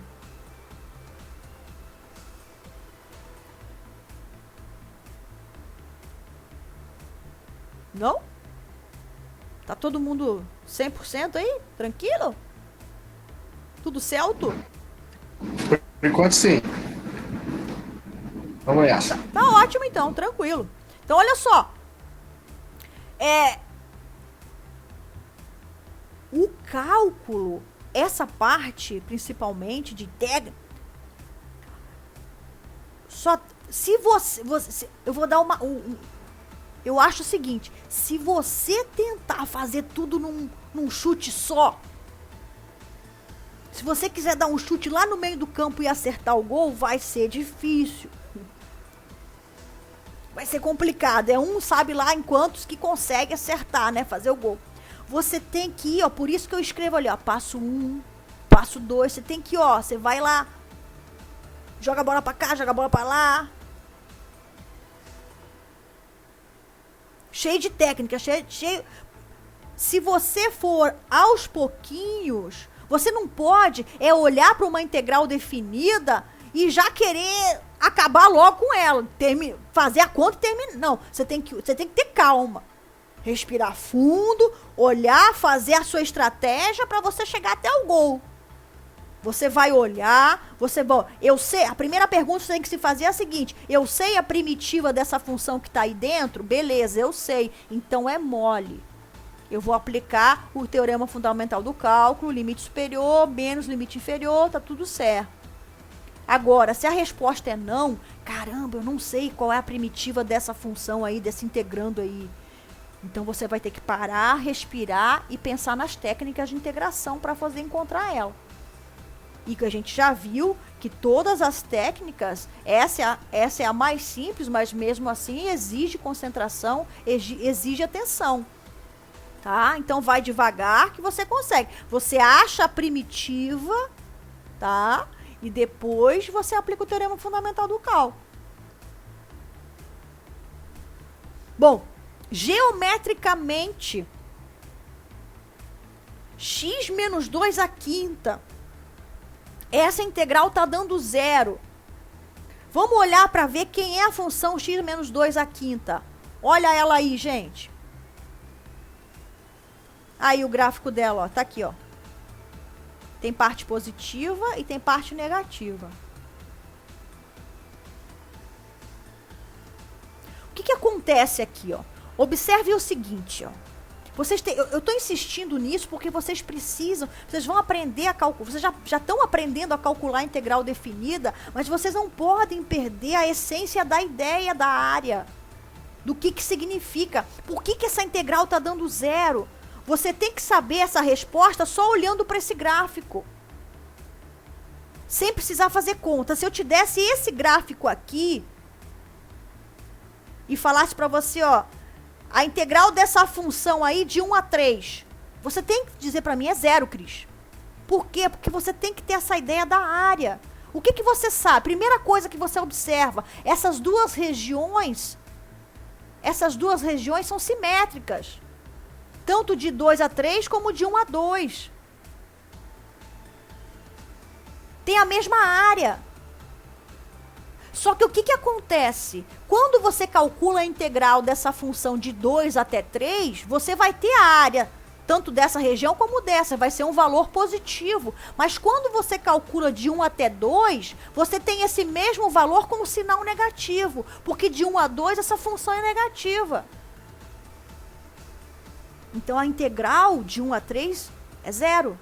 Não? Tá todo mundo 100% aí? Tranquilo? Tudo certo? Por enquanto, sim. Vamos nessa. Tá ótimo, então. Tranquilo. Então, olha só. O cálculo, essa parte, principalmente, de técnica, só se você eu vou dar eu acho o seguinte, se você tentar fazer tudo num chute só, se você quiser dar um chute lá no meio do campo e acertar o gol, vai ser difícil. Vai ser complicado. Sabe lá em quantos que consegue acertar, né? Fazer o gol. Você tem que ir, ó, por isso que eu escrevo ali, ó, passo 1, passo 2, você tem que ir, ó, você vai lá, joga a bola pra cá, joga a bola pra lá. Cheio de técnica, cheio. Se você for aos pouquinhos, você não pode olhar para uma integral definida e já querer acabar logo com ela, fazer a conta e terminar. Não, você tem que ter calma. Respirar fundo, olhar, fazer a sua estratégia para você chegar até o gol. Você vai olhar, eu sei, a primeira pergunta que você tem que se fazer é a seguinte: eu sei a primitiva dessa função que está aí dentro? Beleza, eu sei. Então é mole. Eu vou aplicar o teorema fundamental do cálculo, limite superior menos limite inferior, tá tudo certo. Agora, se a resposta é não, caramba, eu não sei qual é a primitiva dessa função aí, desse integrando aí. Então, você vai ter que parar, respirar e pensar nas técnicas de integração para fazer encontrar ela. E que a gente já viu que todas as técnicas, essa é a mais simples, mas mesmo assim exige concentração, exige atenção. Tá? Então, vai devagar que você consegue. Você acha a primitiva, tá? E depois você aplica o teorema fundamental do cálculo. Bom, geometricamente, x menos 2 à quinta, essa integral está dando 0. Vamos olhar para ver quem é a função x menos 2 à quinta. Olha ela aí, gente. Aí o gráfico dela, ó, tá aqui, ó. Tem parte positiva e tem parte negativa. O que acontece aqui, ó? Observe o seguinte, ó. Eu estou insistindo nisso porque vocês precisam, vocês vão aprender a calcular, vocês já estão aprendendo a calcular a integral definida, mas vocês não podem perder a essência da ideia da área, do que significa, por que essa integral está dando zero. Você tem que saber essa resposta só olhando para esse gráfico, sem precisar fazer conta. Se eu te desse esse gráfico aqui e falasse para você, ó, a integral dessa função aí de 1 a 3. Você tem que dizer para mim, é zero, Cris. Por quê? Porque você tem que ter essa ideia da área. O que você sabe? Primeira coisa que você observa, essas duas regiões são simétricas. Tanto de 2 a 3 como de 1 a 2. Tem a mesma área. Só que o que acontece? Quando você calcula a integral dessa função de 2 até 3, você vai ter a área tanto dessa região como dessa, vai ser um valor positivo. Mas quando você calcula de 1 até 2, você tem esse mesmo valor com um sinal negativo, porque de 1 a 2 essa função é negativa. Então a integral de 1 a 3 é zero.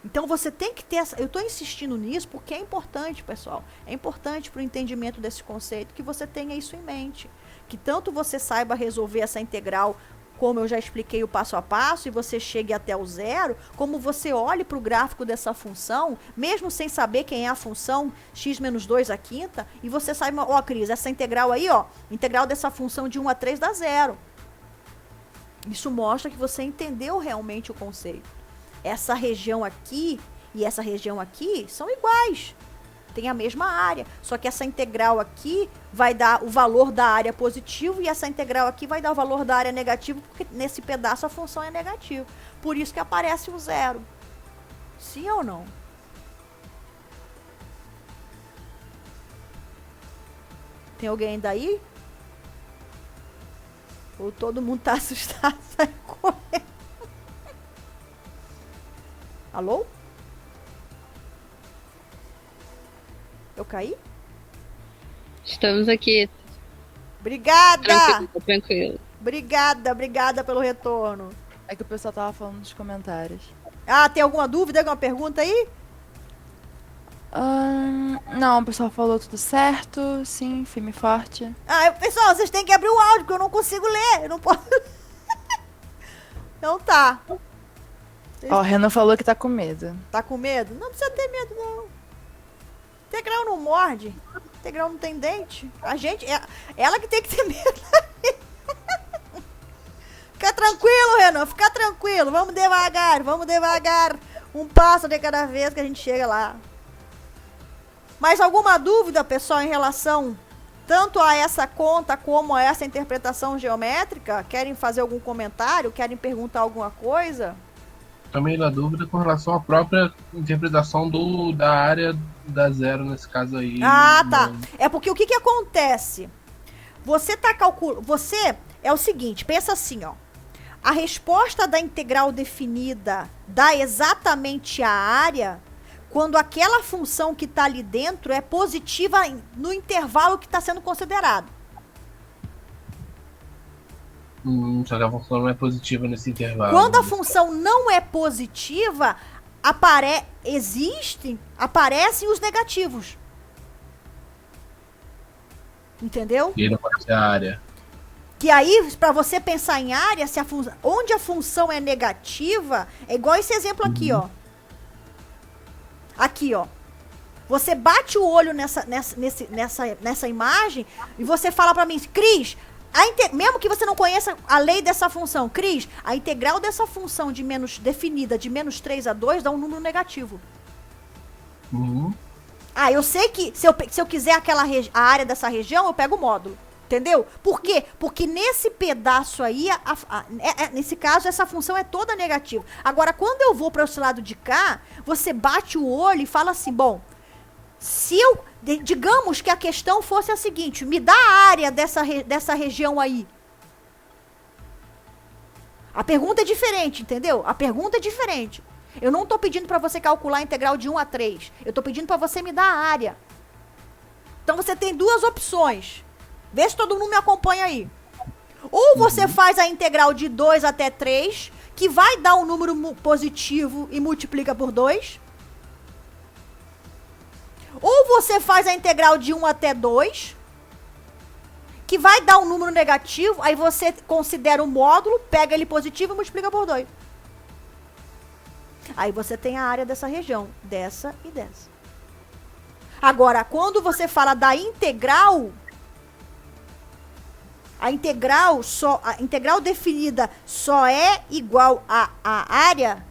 Então você tem que ter eu estou insistindo nisso porque é importante, pessoal. É importante para o entendimento desse conceito que você tenha isso em mente. Que tanto você saiba resolver essa integral, como eu já expliquei o passo a passo, e você chegue até o zero, como você olhe para o gráfico dessa função, mesmo sem saber quem é a função x menos 2 à quinta, e você saiba, ó, Cris, essa integral aí, ó, integral dessa função de 1 a 3 dá zero. Isso mostra que você entendeu realmente o conceito. Essa região aqui e essa região aqui são iguais. Tem a mesma área. Só que essa integral aqui vai dar o valor da área positivo e essa integral aqui vai dar o valor da área negativo, porque nesse pedaço a função é negativa. Por isso que aparece o zero. Sim ou não? Tem alguém ainda aí? Ou todo mundo tá assustado, sai correndo? Alô? Eu caí? Estamos aqui. Obrigada! Tranquilo. Obrigada pelo retorno. É que o pessoal tava falando nos comentários. Ah, tem alguma dúvida, alguma pergunta aí? Não, o pessoal falou tudo certo, sim, firme e forte. Pessoal, vocês têm que abrir o áudio, porque eu não consigo ler, eu não posso... Então tá. Ó, o Renan falou que tá com medo. Tá com medo? Não precisa ter medo, não. Integral não morde. Integral não tem dente. A gente... Ela que tem que ter medo. Fica tranquilo, Renan. Fica tranquilo. Vamos devagar. Um passo de cada vez que a gente chega lá. Mais alguma dúvida, pessoal, em relação tanto a essa conta como a essa interpretação geométrica? Querem fazer algum comentário? Querem perguntar alguma coisa? Também na dúvida com relação à própria interpretação da área da zero, nesse caso aí. Ah, tá. É porque o que acontece? Você tá calculando... Você é o seguinte, pensa assim, ó. A resposta da integral definida dá exatamente a área quando aquela função que está ali dentro é positiva no intervalo que está sendo considerado. Só que a função não é positiva nesse intervalo. Quando a função não é positiva, aparecem os negativos. Entendeu? E ele pode ser a área. Que aí, para você pensar em área, onde a função é negativa, é igual esse exemplo aqui, ó. Aqui, ó. Você bate o olho nessa imagem e você fala para mim, Cris, mesmo que você não conheça a lei dessa função, Cris, a integral dessa função definida de menos 3 a 2 dá um número negativo. Eu sei que se eu quiser a área dessa região, eu pego o módulo. Entendeu? Por quê? Porque nesse pedaço aí, nesse caso, essa função é toda negativa. Agora, quando eu vou para esse lado de cá, você bate o olho e fala assim, bom, digamos que a questão fosse a seguinte, me dá a área dessa região aí. A pergunta é diferente, entendeu? A pergunta é diferente. Eu não estou pedindo para você calcular a integral de 1 a 3. Eu estou pedindo para você me dar a área. Então, você tem duas opções. Vê se todo mundo me acompanha aí. Ou você faz a integral de 2 até 3, que vai dar um número positivo e multiplica por 2. Ou você faz a integral de 1 até 2, que vai dar um número negativo, aí você considera o módulo, pega ele positivo e multiplica por 2. Aí você tem a área dessa região, dessa e dessa. Agora, quando você fala da integral, a integral definida só é igual à área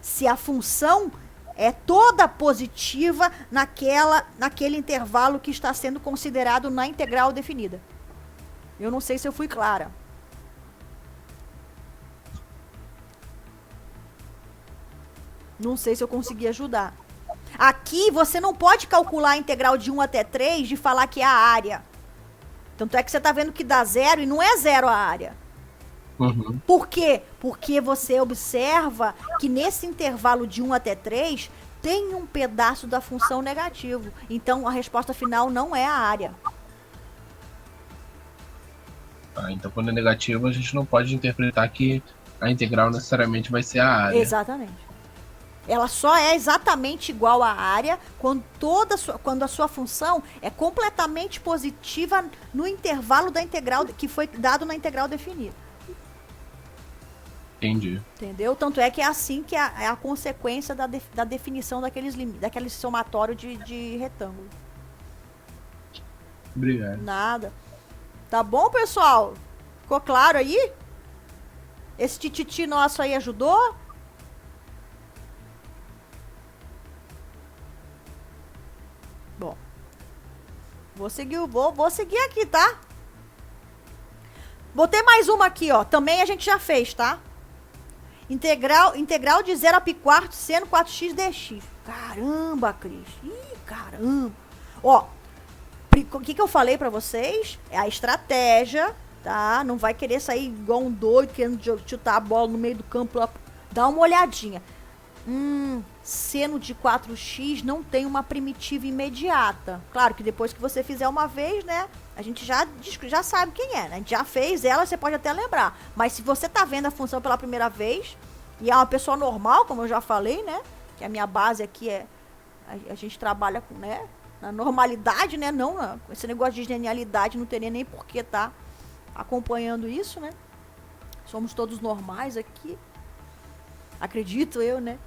se a função é toda positiva naquele intervalo que está sendo considerado na integral definida. Eu não sei se eu fui clara. Não sei se eu consegui ajudar. Aqui você não pode calcular a integral de 1 até 3 de falar que é a área. Tanto é que você está vendo que dá 0 e não é 0 a área. Uhum. Por quê? Porque você observa que nesse intervalo de 1 até 3 tem um pedaço da função negativo. Então a resposta final não é a área. Então quando é negativo a gente não pode interpretar que a integral necessariamente vai ser a área. Exatamente. Ela só é exatamente igual à área quando a sua função é completamente positiva no intervalo da integral que foi dado na integral definida. Entendi. Entendeu? Tanto é que é assim que é a consequência da definição daquele somatório de retângulo. Obrigado. Nada. Tá bom, pessoal? Ficou claro aí? Esse tititi nosso aí ajudou? Bom. Vou seguir aqui, tá? Botei mais uma aqui, ó. Também a gente já fez, tá? Integral de 0 a π4 seno 4x dx. Caramba, Cris. Ih, caramba. Ó, o que eu falei pra vocês? É a estratégia, tá? Não vai querer sair igual um doido querendo chutar a bola no meio do campo. Dá uma olhadinha. Seno de 4x não tem uma primitiva imediata. Claro que depois que você fizer uma vez, né? A gente já sabe quem é, né? A gente já fez ela, você pode até lembrar. Mas se você tá vendo a função pela primeira vez, e é uma pessoa normal, como eu já falei, né? Que a minha base aqui é... A gente trabalha com, né? Na normalidade, né? Não, com esse negócio de genialidade, não teria nem por que tá acompanhando isso, né? Somos todos normais aqui. Acredito eu, né?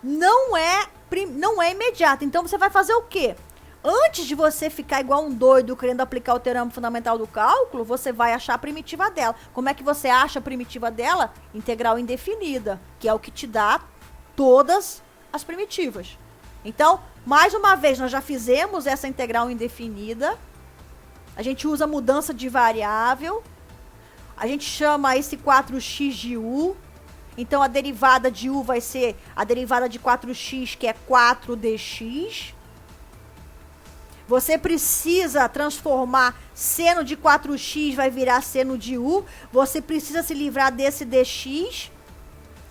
Não é imediato. Então você vai fazer o quê? Antes de você ficar igual um doido querendo aplicar o teorema fundamental do cálculo, você vai achar a primitiva dela. Como é que você acha a primitiva dela? Integral indefinida, que é o que te dá todas as primitivas. Então, mais uma vez, nós já fizemos essa integral indefinida. A gente usa mudança de variável. A gente chama esse 4x de u. Então, a derivada de u vai ser a derivada de 4x, que é 4dx. Você precisa transformar seno de 4x, vai virar seno de u. Você precisa se livrar desse dx.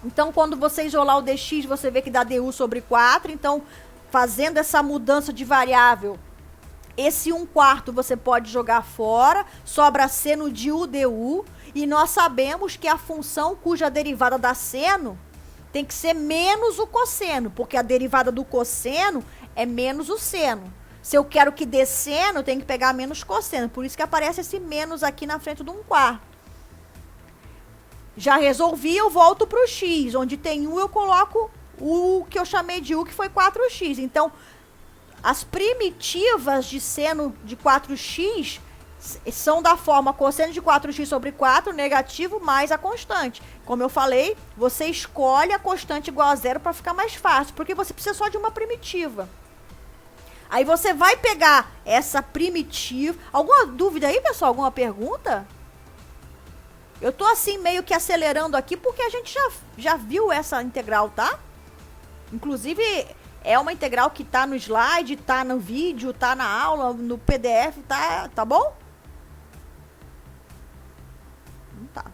Então, quando você isolar o dx, você vê que dá du sobre 4. Então, fazendo essa mudança de variável, esse 1/4 você pode jogar fora. Sobra seno de u du. E nós sabemos que a função cuja derivada dá seno tem que ser menos o cosseno, porque a derivada do cosseno é menos o seno. Se eu quero que dê seno, eu tenho que pegar menos cosseno. Por isso que aparece esse menos aqui na frente do 1/4. Já resolvi, eu volto para o x. Onde tem u, eu coloco o que eu chamei de u, que foi 4x. Então, as primitivas de seno de 4x são da forma cosseno de 4x sobre 4, negativo, mais a constante. Como eu falei, você escolhe a constante igual a zero para ficar mais fácil, porque você precisa só de uma primitiva. Aí você vai pegar essa primitiva... Alguma dúvida aí, pessoal? Alguma pergunta? Eu tô assim meio que acelerando aqui porque a gente já viu essa integral, tá? Inclusive, é uma integral que tá no slide, tá no vídeo, tá na aula, no PDF, tá bom? Não tá.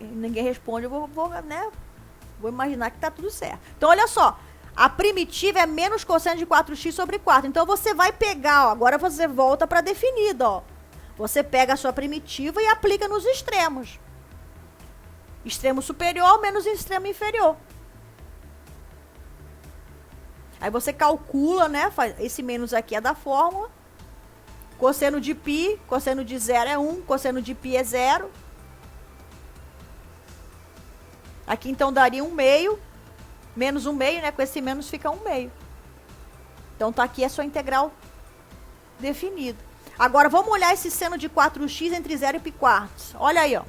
Ninguém responde, eu vou imaginar que tá tudo certo. Então, olha só. A primitiva é menos cosseno de 4x sobre 4. Então você vai pegar, ó, agora você volta para definida, ó. Você pega a sua primitiva e aplica nos extremos. Extremo superior menos extremo inferior. Aí você calcula, né? Esse menos aqui é da fórmula. Cosseno de π, cosseno de 0 é 1, cosseno de π é 0. Aqui então daria 1/2. Menos 1/2, né? Com esse menos fica 1/2. Então tá aqui a sua integral definida. Agora vamos olhar esse seno de 4x entre 0 e π quartos. Olha aí, ó.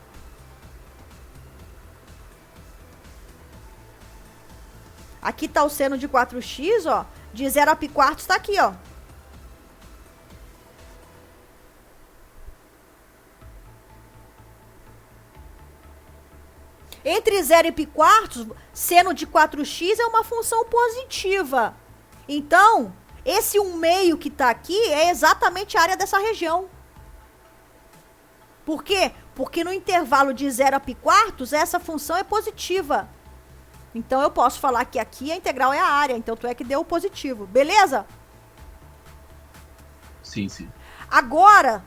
Aqui tá o seno de 4x, ó. De 0 a π quartos tá aqui, ó. Entre 0 e π quartos, seno de 4x é uma função positiva. Então, esse 1/2 que está aqui é exatamente a área dessa região. Por quê? Porque no intervalo de 0 a π quartos, essa função é positiva. Então, eu posso falar que aqui a integral é a área. Então, tu é que deu o positivo. Beleza? Sim, sim. Agora,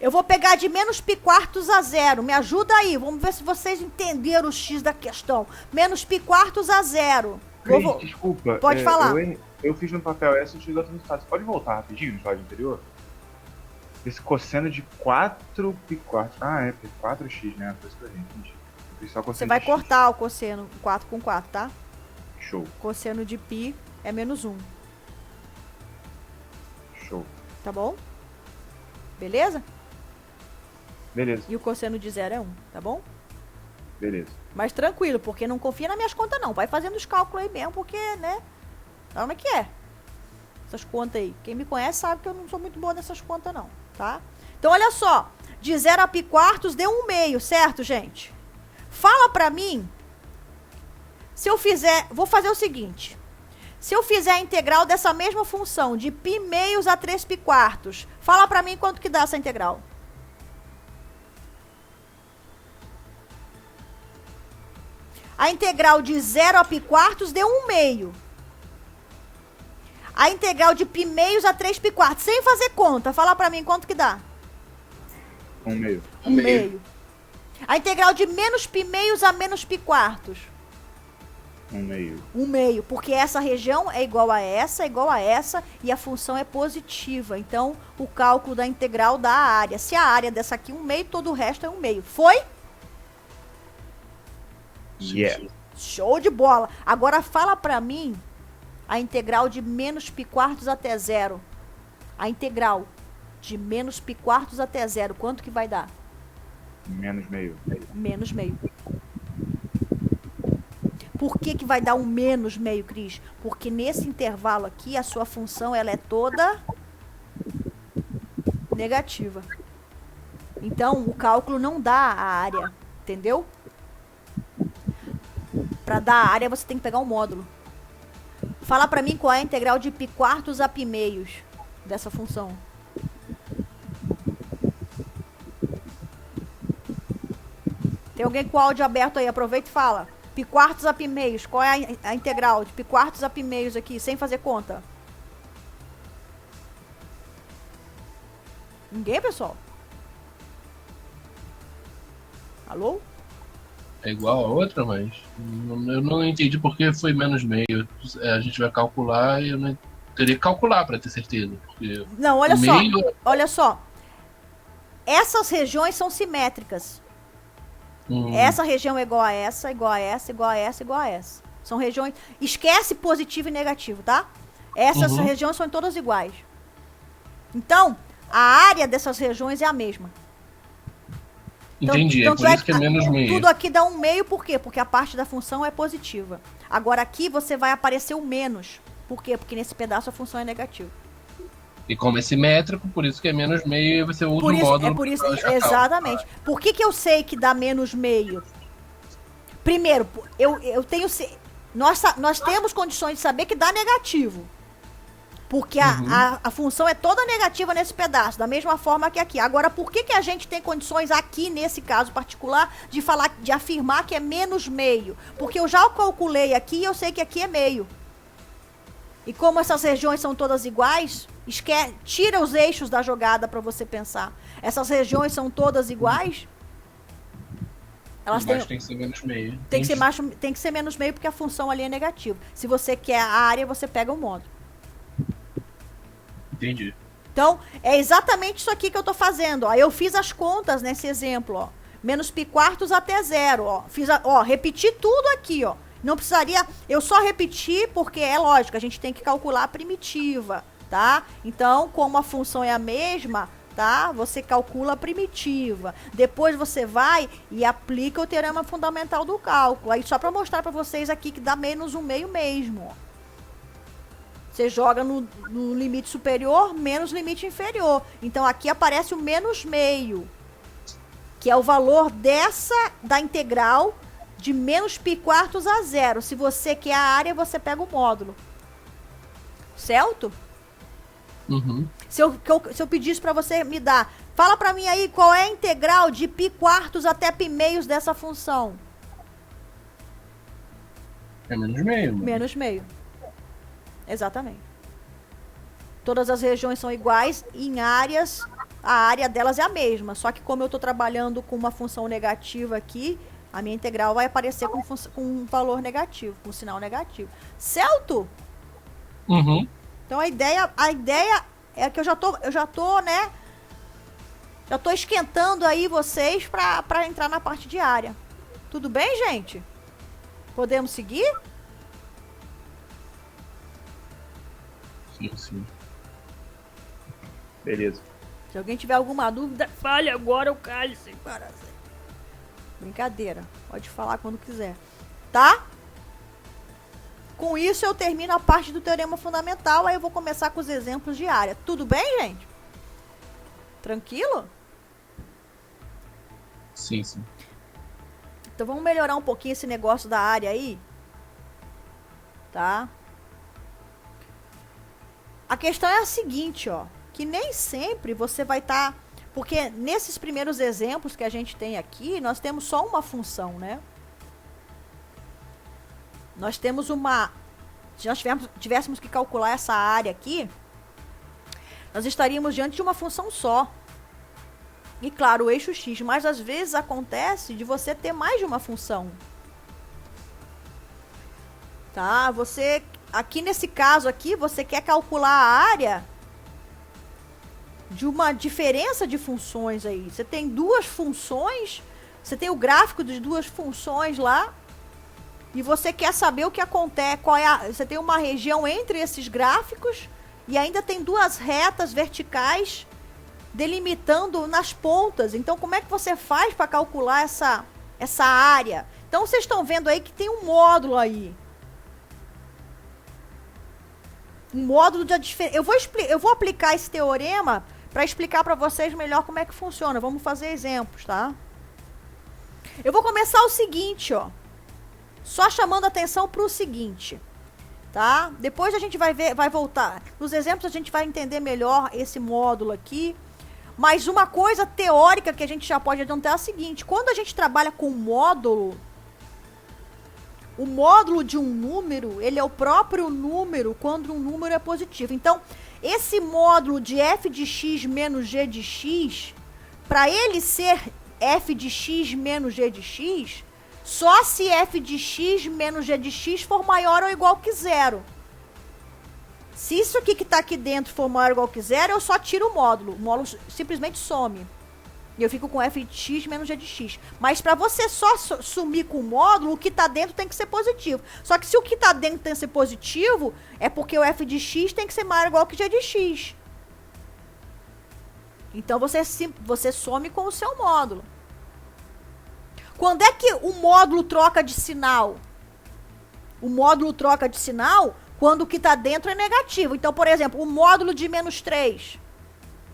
eu vou pegar de menos π quartos a 0. Me ajuda aí. Vamos ver se vocês entenderam o x da questão. Menos π quartos a 0. Cris, desculpa. Pode falar. Eu fiz no papel essa e utilizei outro resultado. Você pode voltar rapidinho no slide anterior? Esse cosseno de 4π quartos. Ah, é 4x, né? Foi isso pra gente. Eu fiz só cosseno Você vai de cortar o cosseno 4 com 4, tá? X. Show, Cosseno de π é menos 1. show. Tá bom? Beleza? Beleza, E o cosseno de 0 é 1, tá bom? beleza. Mas tranquilo, porque não confia nas minhas contas não. Vai fazendo os cálculos aí mesmo, porque, né? Sabe como é que é? Essas contas aí. Quem me conhece sabe que eu não sou muito boa nessas contas não, tá? Então, olha só. De 0 a π quartos deu 1/2, certo, gente? Fala pra mim. Se eu fizer... Vou fazer o seguinte. Se eu fizer a integral dessa mesma função, de π meios a 3π quartos, fala pra mim quanto que dá essa integral. A integral de 0 a π quartos deu 1/2. A integral de π meios a 3π quartos, sem fazer conta, fala pra mim quanto que dá. 1/2. 1/2. A integral de menos π meios a menos π quartos. 1/2. 1/2, porque essa região é igual a essa, e a função é positiva. Então, o cálculo da integral dá a área. Se a área dessa aqui é 1/2, todo o resto é 1/2. Foi? Yeah. Show de bola. Agora fala pra mim a integral de menos π quartos até 0. A integral de menos π quartos até 0, quanto que vai dar? Menos meio. Menos meio. Por que que vai dar um menos meio, Cris? Porque nesse intervalo aqui, a sua função ela é toda negativa. Então, o cálculo não dá a área, entendeu? Para dar a área, você tem que pegar um módulo. Fala pra mim qual é a integral de π quartos a π meios dessa função. Tem alguém com o áudio aberto aí? Aproveita e fala. Π quartos a π meios. Qual é a integral de π quartos a π meios aqui, sem fazer conta? Ninguém, pessoal? Alô? É igual a outra, mas eu não entendi porque foi menos meio. A gente vai calcular e eu não teria que calcular para ter certeza. Porque Não, olha o só. meio- Olha só. Essas regiões são simétricas. Hum, Essa região é igual a essa, igual a essa, igual a essa, igual a essa. São regiões... Esquece positivo e negativo, tá? Essas Uhum. regiões são todas iguais. Então, a área dessas regiões é a mesma. entendi, é tanto por isso que é menos meio. Tudo aqui dá 1/2, por quê? Porque a parte da função é positiva. Agora aqui você vai aparecer o menos. Por quê? Porque nesse pedaço a função é negativa. E como é simétrico, por isso que é menos meio e você usa Por o isso, módulo. é por isso, pra achar exatamente. Por que que eu sei que dá menos meio? Primeiro, eu tenho... Nós temos condições de saber que dá negativo. Porque a função é toda negativa nesse pedaço, da mesma forma que aqui. Agora, por que a gente tem condições aqui, nesse caso particular, de afirmar que é menos meio? Porque eu já calculei aqui e eu sei que aqui é meio. E como essas regiões são todas iguais, tira os eixos da jogada para você pensar. Essas regiões são todas iguais? Elas Mas tem que ser menos meio. Tem que ser menos meio porque a função ali é negativa. Se você quer a área, você pega o módulo. Entendi. Então, é exatamente isso aqui que eu tô fazendo, ó. Eu fiz as contas nesse exemplo, ó. Menos π² até 0, ó. Repeti tudo aqui, ó. Não precisaria... Eu só repeti porque, é lógico, a gente tem que calcular a primitiva, tá? Então, como a função é a mesma, tá? Você calcula a primitiva. Depois você vai e aplica o teorema fundamental do cálculo. Aí, só para mostrar para vocês aqui que dá menos 1/2 mesmo, ó. Você joga no limite superior, menos limite inferior. Então, aqui aparece o menos meio, que é o valor da integral de menos π² a 0. Se você quer a área, você pega o módulo. Certo? Uhum. Se eu pedisse para você me dar, fala para mim aí qual é a integral de π² até π² dessa função. É menos meio. Mano. Menos meio. Exatamente. Todas as regiões são iguais e em áreas, a área delas é a mesma. Só que como eu estou trabalhando com uma função negativa aqui, a minha integral vai aparecer com um valor negativo, com um sinal negativo. Certo? Uhum. Então a ideia é que eu já tô, né? Já tô esquentando aí vocês para entrar na parte de área. Tudo bem, gente? Podemos seguir? Sim. Beleza. Se alguém tiver alguma dúvida, fale agora ou cale-se. Brincadeira. Pode falar quando quiser. Tá? Com isso eu termino a parte do teorema fundamental. Aí eu vou começar com os exemplos de área. Tudo bem, gente? Tranquilo? Sim. Então vamos melhorar um pouquinho esse negócio da área aí. Tá? A questão é a seguinte, ó. Que nem sempre você vai estar... Porque nesses primeiros exemplos que a gente tem aqui, nós temos só uma função, né? Nós temos uma... Se nós tivéssemos que calcular essa área aqui, nós estaríamos diante de uma função só. E claro, o eixo X. Mas às vezes acontece de você ter mais de uma função. Tá? Você... Aqui nesse caso aqui, você quer calcular a área de uma diferença de funções aí. Você tem duas funções, você tem o gráfico de duas funções lá, e você quer saber o que acontece, você tem uma região entre esses gráficos, e ainda tem duas retas verticais delimitando nas pontas. Então, como é que você faz para calcular essa área? Então, vocês estão vendo aí que tem um módulo aí. Um módulo de diferença. Eu vou aplicar esse teorema para explicar para vocês melhor como é que funciona. Vamos fazer exemplos, tá? Eu vou começar o seguinte, ó. Só chamando atenção para o seguinte, tá? Depois a gente vai voltar. Nos exemplos a gente vai entender melhor esse módulo aqui. Mas uma coisa teórica que a gente já pode adiantar é a seguinte. Quando a gente trabalha com módulo... O módulo de um número, ele é o próprio número quando um número é positivo. Então, esse módulo de f de x menos g de x, para ele ser f de x menos g de x, só se f de x menos g de x for maior ou igual que zero. Se isso aqui que está aqui dentro for maior ou igual que zero, eu só tiro o módulo. O módulo simplesmente some. E eu fico com f de x menos g de x. Mas para você só sumir com o módulo, o que está dentro tem que ser positivo. Só que se o que está dentro tem que ser positivo, é porque o f de x tem que ser maior ou igual que g de x. Então você some com o seu módulo. Quando é que o módulo troca de sinal? O módulo troca de sinal quando o que está dentro é negativo. Então, por exemplo, o módulo de menos 3...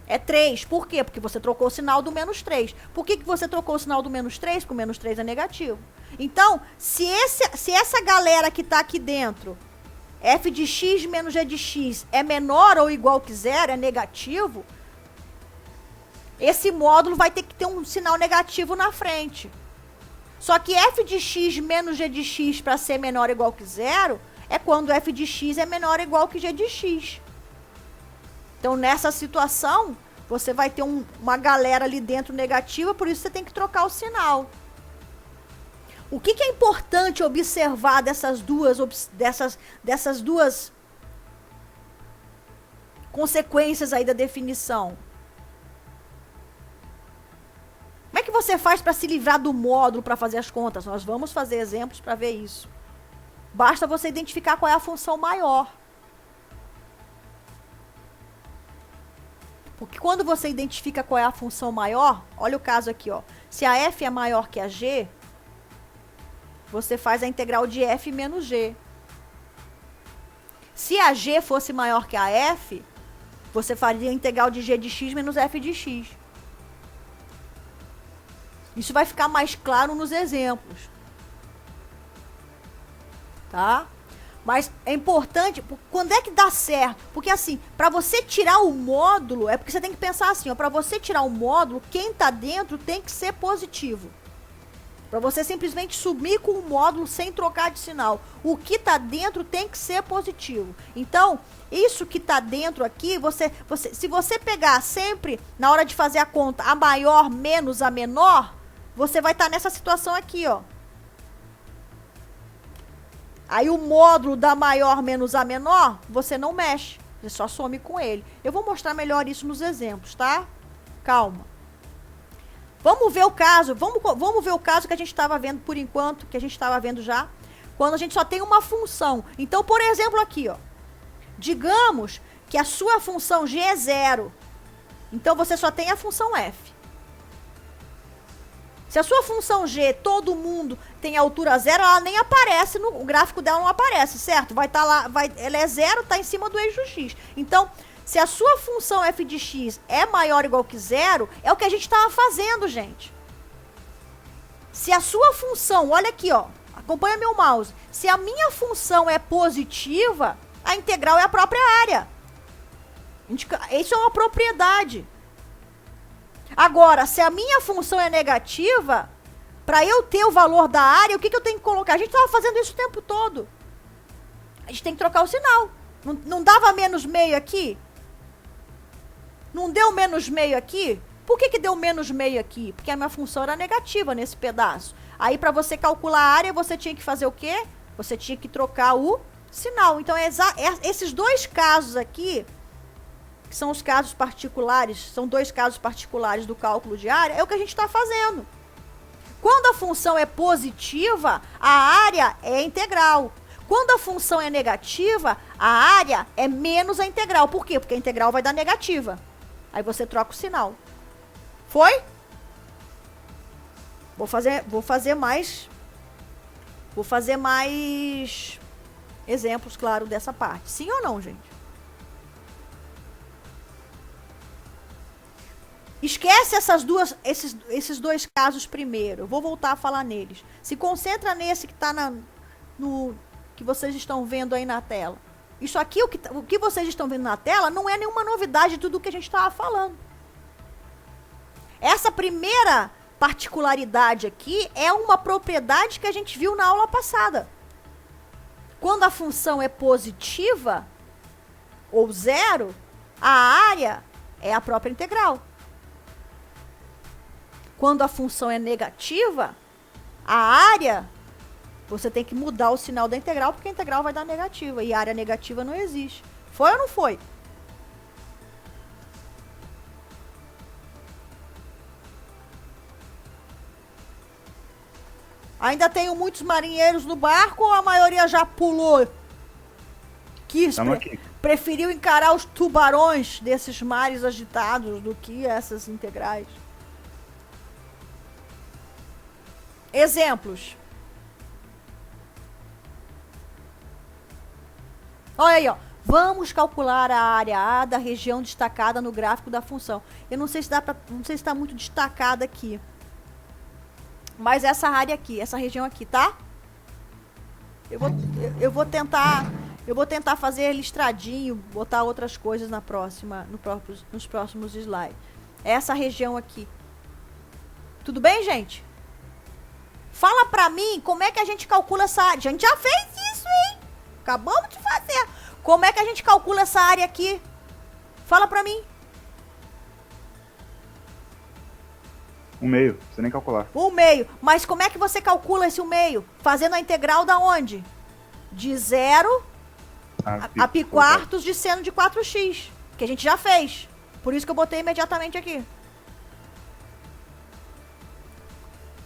é 3. Por quê? Porque você trocou o sinal do menos 3. Por que você trocou o sinal do menos 3? Porque o menos 3 é negativo. Então, se essa galera que está aqui dentro f de x menos g de x é menor ou igual que zero, é negativo, esse módulo vai ter que ter um sinal negativo na frente. Só que f de x menos g de x para ser menor ou igual que zero é quando f de x é menor ou igual que g de x. Então, nessa situação, você vai ter uma galera ali dentro negativa, por isso você tem que trocar o sinal. O que é importante observar dessas duas consequências aí da definição? Como é que você faz para se livrar do módulo para fazer as contas? Nós vamos fazer exemplos para ver isso. Basta você identificar qual é a função maior. Porque quando você identifica qual é a função maior, olha o caso aqui, ó. Se a f é maior que a g, você faz a integral de f menos g. Se a g fosse maior que a f, você faria a integral de g de x menos f de x. Isso vai ficar mais claro nos exemplos. Tá? Mas é importante, quando é que dá certo? Porque assim, para você tirar o módulo, é porque você tem que pensar assim, ó, para você tirar o módulo, quem tá dentro tem que ser positivo. Para você simplesmente sumir com o módulo sem trocar de sinal. O que tá dentro tem que ser positivo. Então, isso que tá dentro aqui, se você pegar sempre, na hora de fazer a conta, a maior menos a menor, você vai estar nessa situação aqui, ó. Aí o módulo da maior menos a menor, você não mexe. Você só some com ele. Eu vou mostrar melhor isso nos exemplos, tá? Calma. Vamos ver o caso. Vamos ver o caso que a gente estava vendo por enquanto, que a gente estava vendo já. Quando a gente só tem uma função. Então, por exemplo, aqui, ó. Digamos que a sua função g é 0. Então, você só tem a função f. Se a sua função g, todo mundo tem altura 0, ela nem aparece, o gráfico dela não aparece, certo? Vai estar lá, ela é 0, está em cima do eixo x. Então, se a sua função f de x é maior ou igual que 0, é o que a gente estava fazendo, gente. Se a sua função, olha aqui, ó, acompanha meu mouse. Se a minha função é positiva, a integral é a própria área. Isso é uma propriedade. Agora, se a minha função é negativa, para eu ter o valor da área, o que eu tenho que colocar? A gente estava fazendo isso o tempo todo. A gente tem que trocar o sinal. Não dava menos meio aqui? Não deu menos meio aqui? Por que deu menos meio aqui? Porque a minha função era negativa nesse pedaço. Aí, para você calcular a área, você tinha que fazer o quê? Você tinha que trocar o sinal. Então, esses dois casos aqui, que são os casos particulares, são dois casos particulares do cálculo de área, é o que a gente está fazendo. Quando a função é positiva, a área é integral. Quando a função é negativa, a área é menos a integral. Por quê? Porque a integral vai dar negativa. Aí você troca o sinal. Foi? Vou fazer mais exemplos, claro, dessa parte. Sim ou não, gente? Esquece esses dois casos primeiro. Vou voltar a falar neles. Se concentra nesse que está que vocês estão vendo aí na tela. Isso aqui, o que vocês estão vendo na tela, não é nenhuma novidade de tudo que a gente estava falando. Essa primeira particularidade aqui é uma propriedade que a gente viu na aula passada. Quando a função é positiva, ou 0, a área é a própria integral. Quando a função é negativa, a área, você tem que mudar o sinal da integral, porque a integral vai dar negativa, e a área negativa não existe. Foi ou não foi? Ainda tenho muitos marinheiros no barco ou a maioria já pulou? Preferiu encarar os tubarões desses mares agitados do que essas integrais. Exemplos. Olha aí, ó. Vamos calcular a área A da região destacada no gráfico da função. Eu não sei se está muito destacada aqui. Mas essa área aqui, essa região aqui, tá? Eu vou tentar Eu vou tentar fazer listradinho, botar outras coisas nos próximos slides. Essa região aqui. Tudo bem, gente? Fala pra mim como é que a gente calcula essa área. A gente já fez isso, hein? Acabamos de fazer. Como é que a gente calcula essa área aqui? Fala pra mim. 1/2, você nem calcular. 1/2. Mas como é que você calcula esse 1/2? Fazendo a integral da onde? De 0 a π quartos de seno de 4x. Que a gente já fez. Por isso que eu botei imediatamente aqui.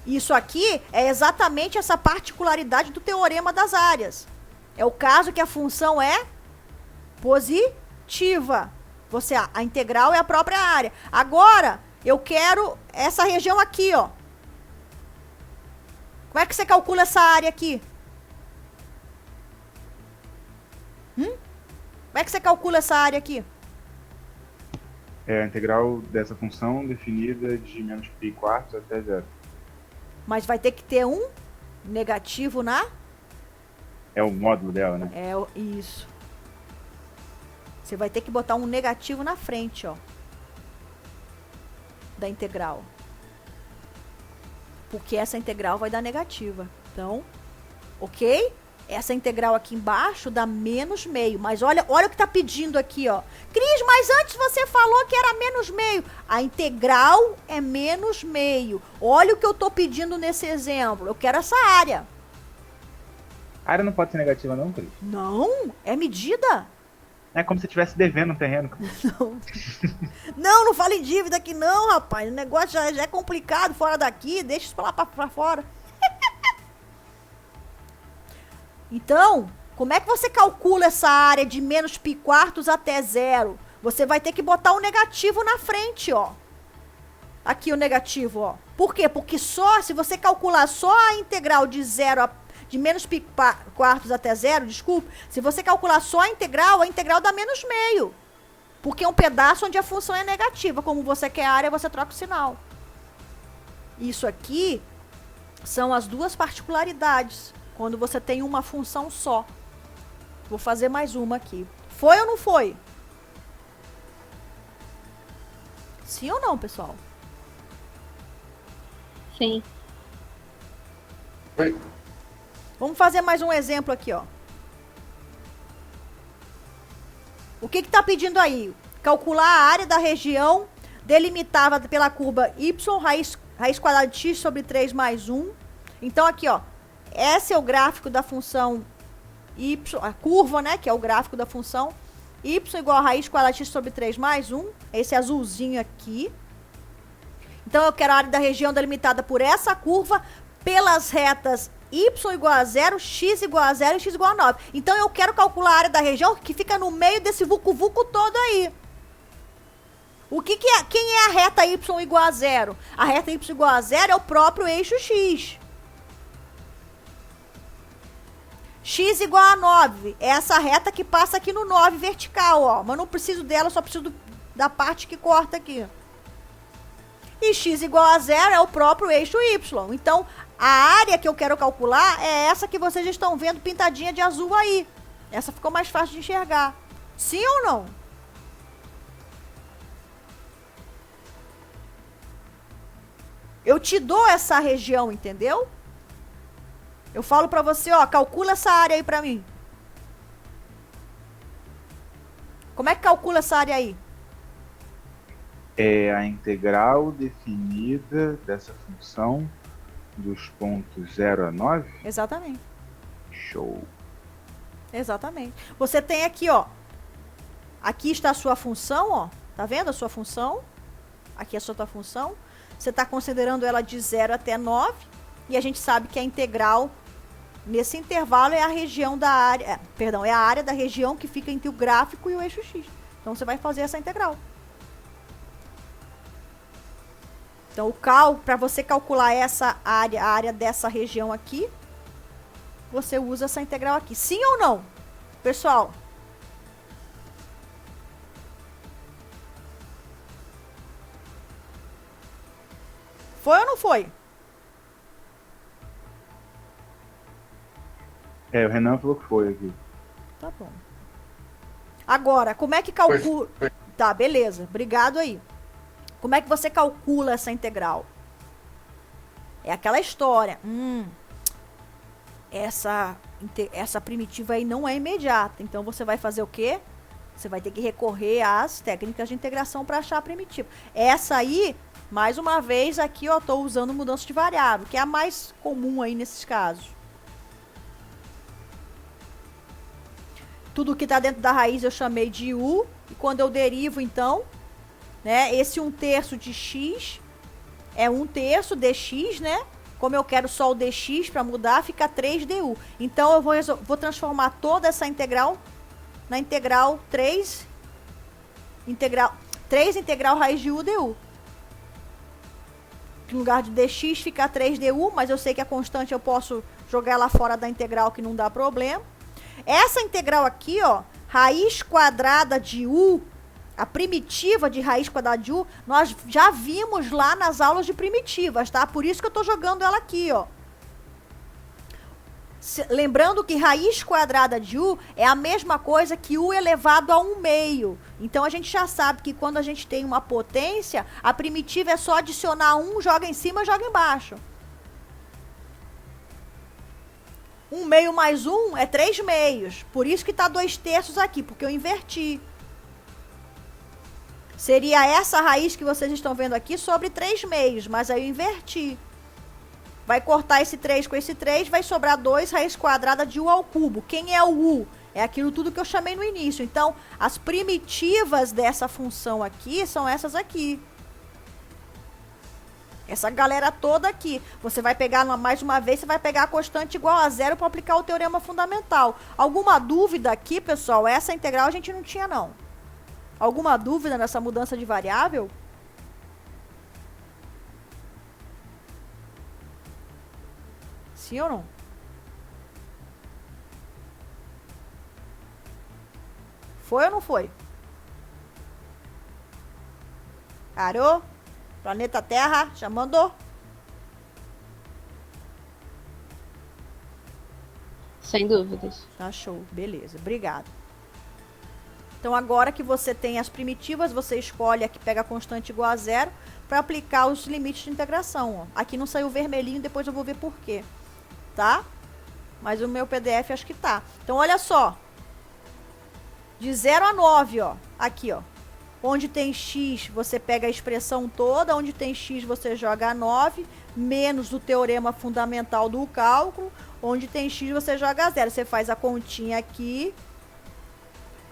Isso aqui é exatamente essa particularidade do teorema das áreas. É o caso que a função é positiva. A integral é a própria área. Agora, eu quero essa região aqui, ó. Como é que você calcula essa área aqui? Como é que você calcula essa área aqui? É a integral dessa função definida de menos π quartos até 0. Mas vai ter que ter um negativo na... É o módulo dela, né? Isso. Você vai ter que botar um negativo na frente, ó. Da integral. Porque essa integral vai dar negativa. Então, ok? Essa integral aqui embaixo dá menos meio. Mas olha o que tá pedindo aqui, ó. Cris, mas antes você falou que era menos meio. A integral é menos meio. Olha o que eu tô pedindo nesse exemplo. Eu quero essa área. A área não pode ser negativa não, Cris? Não, é medida. É como se estivesse devendo um terreno. Não fala em dívida aqui não, rapaz. O negócio já é complicado fora daqui. Deixa isso pra fora. Então, como é que você calcula essa área de menos π quartos até 0? Você vai ter que botar um negativo na frente, ó. Aqui o negativo, ó. Por quê? Porque se você calcular só a integral de menos π quartos até 0, desculpa. Se você calcular só a integral dá menos meio. Porque é um pedaço onde a função é negativa. Como você quer a área, você troca o sinal. Isso aqui são as duas particularidades. Quando você tem uma função só. Vou fazer mais uma aqui. Foi ou não foi? Sim ou não, pessoal? Sim. Oi. Vamos fazer mais um exemplo aqui, ó. O que tá pedindo aí? Calcular a área da região delimitada pela curva y, raiz quadrada de x sobre 3 mais 1. Então, aqui, ó. Esse é o gráfico da função y, a curva, né, que é o gráfico da função y igual a raiz quadrada de x sobre 3 mais 1, esse azulzinho aqui. Então, eu quero a área da região delimitada por essa curva, pelas retas y igual a 0, x igual a 0 e x igual a 9. Então, eu quero calcular a área da região que fica no meio desse vucu-vucu todo aí. O que é? Quem é a reta y igual a 0? A reta y igual a 0 é o próprio eixo x. X igual a 9. É essa reta que passa aqui no 9 vertical, ó. Mas não preciso dela, só preciso da parte que corta aqui. E x igual a 0 é o próprio eixo y. Então, a área que eu quero calcular é essa que vocês estão vendo pintadinha de azul aí. Essa ficou mais fácil de enxergar. Sim ou não? Eu te dou essa região, entendeu? Eu falo pra você, ó, calcula essa área aí pra mim. Como é que calcula essa área aí? É a integral definida dessa função dos pontos 0 a 9? Exatamente. Show. Exatamente. Você tem aqui, ó. Aqui está a sua função, ó. Tá vendo a sua função? Aqui é a sua função. Você está considerando ela de 0 até 9. E a gente sabe que a integral nesse intervalo é a região da área. É a área da região que fica entre o gráfico e o eixo x. Então você vai fazer essa integral. Então para você calcular essa área, a área dessa região aqui, você usa essa integral aqui. Sim ou não? Pessoal? Foi ou não foi? É, o Renan falou que foi aqui. Tá bom. Agora, como é que calcula... Tá, beleza. Obrigado aí. Como é que você calcula essa integral? É aquela história. Essa primitiva aí não é imediata. Então, você vai fazer o quê? Você vai ter que recorrer às técnicas de integração para achar a primitiva. Essa aí, mais uma vez, aqui eu estou usando mudança de variável, que é a mais comum aí nesses casos. Tudo que está dentro da raiz eu chamei de u. E quando eu derivo, então, né, esse 1/3 de x é 1/3 dx, né? Como eu quero só o dx para mudar, fica 3du. Então, eu vou transformar toda essa integral na integral 3 integral raiz de u du. No lugar de dx fica 3du, mas eu sei que a constante eu posso jogar ela fora da integral, que não dá problema. Essa integral aqui, ó, raiz quadrada de u, a primitiva de raiz quadrada de u, nós já vimos lá nas aulas de primitivas, tá? Por isso que eu tô jogando ela aqui, ó. Lembrando que raiz quadrada de u é a mesma coisa que u elevado a 1/2. Então, a gente já sabe que quando a gente tem uma potência, a primitiva é só adicionar 1, joga em cima, joga embaixo. 1/2 mais 1 é 3/2. Por isso que tá 2/3 aqui, porque eu inverti. Seria essa raiz que vocês estão vendo aqui sobre 3/2, mas aí eu inverti. Vai cortar esse 3 com esse 3, vai sobrar 2 raiz quadrada de u ao cubo. Quem é o u? É aquilo tudo que eu chamei no início. Então, as primitivas dessa função aqui são essas aqui. Essa galera toda aqui. Você vai pegar, mais uma vez, você vai pegar a constante igual a 0 para aplicar o teorema fundamental. Alguma dúvida aqui, pessoal? Essa integral a gente não tinha, não. Alguma dúvida nessa mudança de variável? Sim ou não? Foi ou não foi? Parou? Planeta Terra, já mandou? Sem dúvidas. Tá show, beleza, obrigado. Então agora que você tem as primitivas, você escolhe a que pega a constante igual a 0 para aplicar os limites de integração. Ó. Aqui não saiu vermelhinho, depois eu vou ver por quê. Tá? Mas o meu PDF acho que tá. Então olha só. De 0 a 9, ó. Aqui, ó. Onde tem x, você pega a expressão toda. Onde tem x, você joga a 9. Menos o teorema fundamental do cálculo. Onde tem x, você joga a 0. Você faz a continha aqui.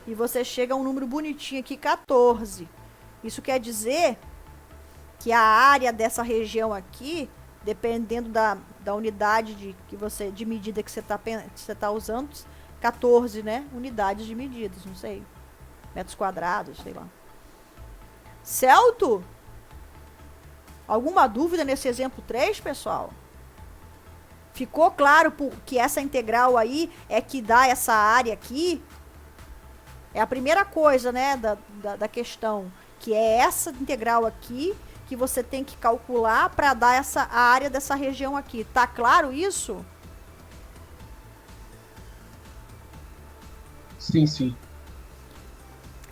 E você chega a um número bonitinho aqui, 14. Isso quer dizer que a área dessa região aqui, dependendo da unidade de medida que você tá usando, 14, né? Unidades de medidas, não sei. Metros quadrados, sei lá. Certo? Alguma dúvida nesse exemplo 3, pessoal? Ficou claro que essa integral aí é que dá essa área aqui? É a primeira coisa, né, da questão, que é essa integral aqui, que você tem que calcular para dar a área dessa região aqui. Tá claro isso? Sim, sim.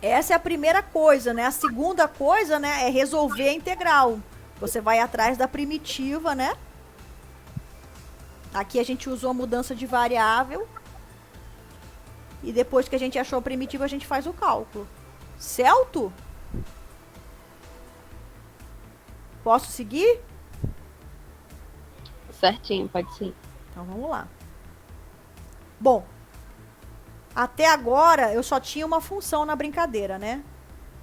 Essa é a primeira coisa, né? A segunda coisa, né, é resolver a integral. Você vai atrás da primitiva, né? Aqui a gente usou a mudança de variável. E depois que a gente achou a primitiva, a gente faz o cálculo. Certo? Posso seguir? Certinho, pode sim. Então vamos lá. Bom, até agora eu só tinha uma função na brincadeira, né?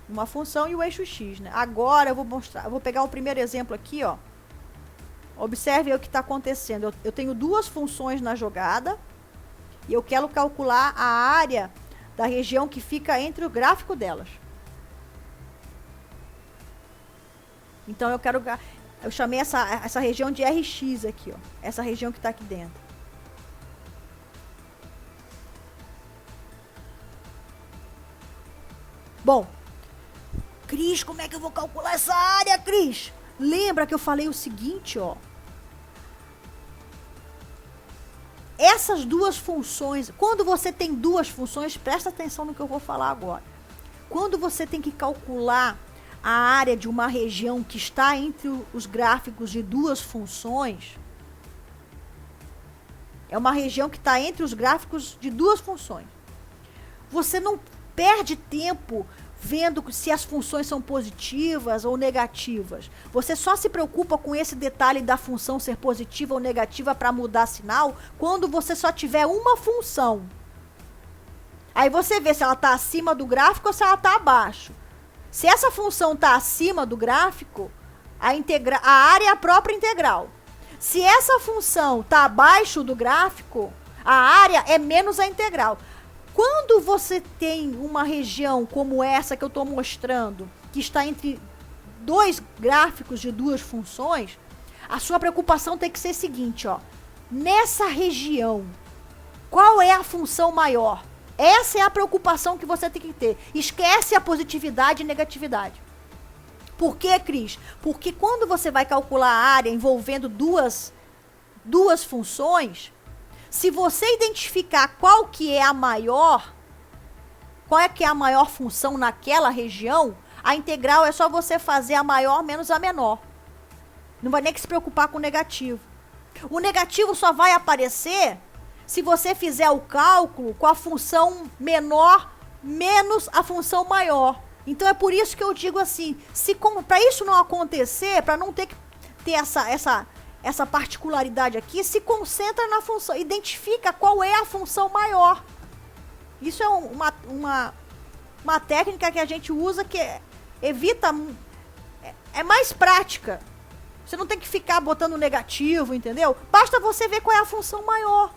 Uma função e o eixo x, né? Agora eu vou mostrar, eu vou pegar o primeiro exemplo aqui, ó. Observe o que está acontecendo. Eu tenho duas funções na jogada e eu quero calcular a área da região que fica entre o gráfico delas. Então eu chamei essa região de Rx aqui, ó. Essa região que está aqui dentro. Bom, Cris, como é que eu vou calcular essa área, Cris? Lembra que eu falei o seguinte, ó. essas duas funções, quando você tem duas funções, presta atenção no que eu vou falar agora. Quando você tem que calcular a área de uma região que está entre os gráficos de duas funções, é uma região que está entre os gráficos de duas funções. Você não perde tempo vendo se as funções são positivas ou negativas. Você só se preocupa com esse detalhe da função ser positiva ou negativa para mudar sinal quando você só tiver uma função. Aí você vê se ela está acima do gráfico ou se ela está abaixo. Se essa função está acima do gráfico, a área é a própria integral. Se essa função está abaixo do gráfico, a área é menos a integral. Quando você tem uma região como essa que eu estou mostrando, que está entre dois gráficos de duas funções, a sua preocupação tem que ser a seguinte, ó. Nessa região, qual é a função maior? Essa é a preocupação que você tem que ter. Esquece a positividade e negatividade. Por quê, Cris? Porque quando você vai calcular a área envolvendo duas funções, se você identificar qual que é a maior, qual é que é a maior função naquela região, a integral é só você fazer a maior menos a menor. Não vai nem que se preocupar com o negativo. O negativo só vai aparecer se você fizer o cálculo com a função menor menos a função maior. Então é por isso que eu digo assim, para isso não acontecer, para não ter que ter essa particularidade aqui, se concentra na função, identifica qual é a função maior. Isso é uma técnica que a gente usa que evita, é mais prática. Você não tem que ficar botando negativo, entendeu? Basta você ver qual é a função maior.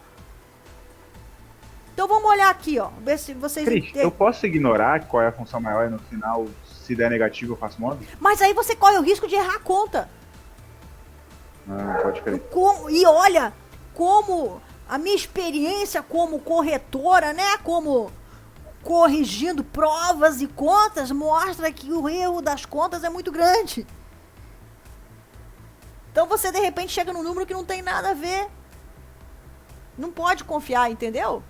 Então vamos olhar aqui, ó, ver se vocês Cris, eu posso ignorar qual é a função maior e no final, se der negativo, eu faço módulo? Mas aí você corre o risco de errar a conta. Ah, pode crer. E olha, como a minha experiência como corretora, né, como corrigindo provas e contas, mostra que o erro das contas é muito grande. Então você de repente chega num número que não tem nada a ver. Não pode confiar, entendeu?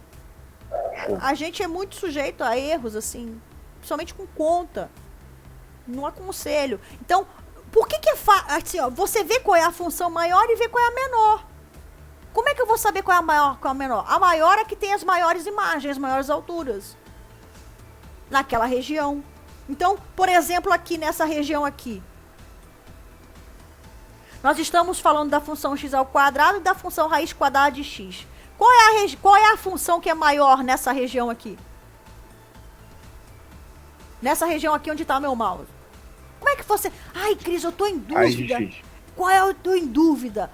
A gente é muito sujeito a erros, assim, principalmente com conta. Não aconselho. Então, por que é assim, ó, você vê qual é a função maior e vê qual é a menor? Como é que eu vou saber qual é a maior, qual é a menor? A maior é que tem as maiores imagens, as maiores alturas. Naquela região. Então, por exemplo, aqui nessa região aqui. Nós estamos falando da função x ao quadrado e da função raiz quadrada de x. Qual é a função que é maior nessa região aqui? Nessa região aqui onde está meu mouse. Como é que você... Ai, Cris, eu tô em dúvida. Qual é? Eu tô em dúvida.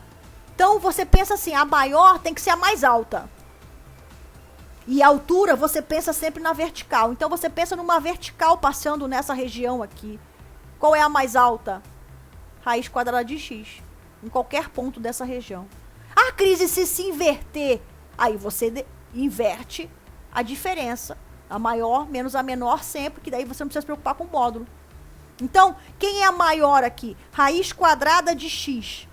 Então você pensa assim, a maior tem que ser a mais alta. E a altura você pensa sempre na vertical. Então você pensa numa vertical passando nessa região aqui. Qual é a mais alta? Raiz quadrada de x. Em qualquer ponto dessa região. Ah, Cris, e se inverter? Aí você inverte a diferença. A maior menos a menor sempre, que daí você não precisa se preocupar com o módulo. Então, quem é a maior aqui? Raiz quadrada de x.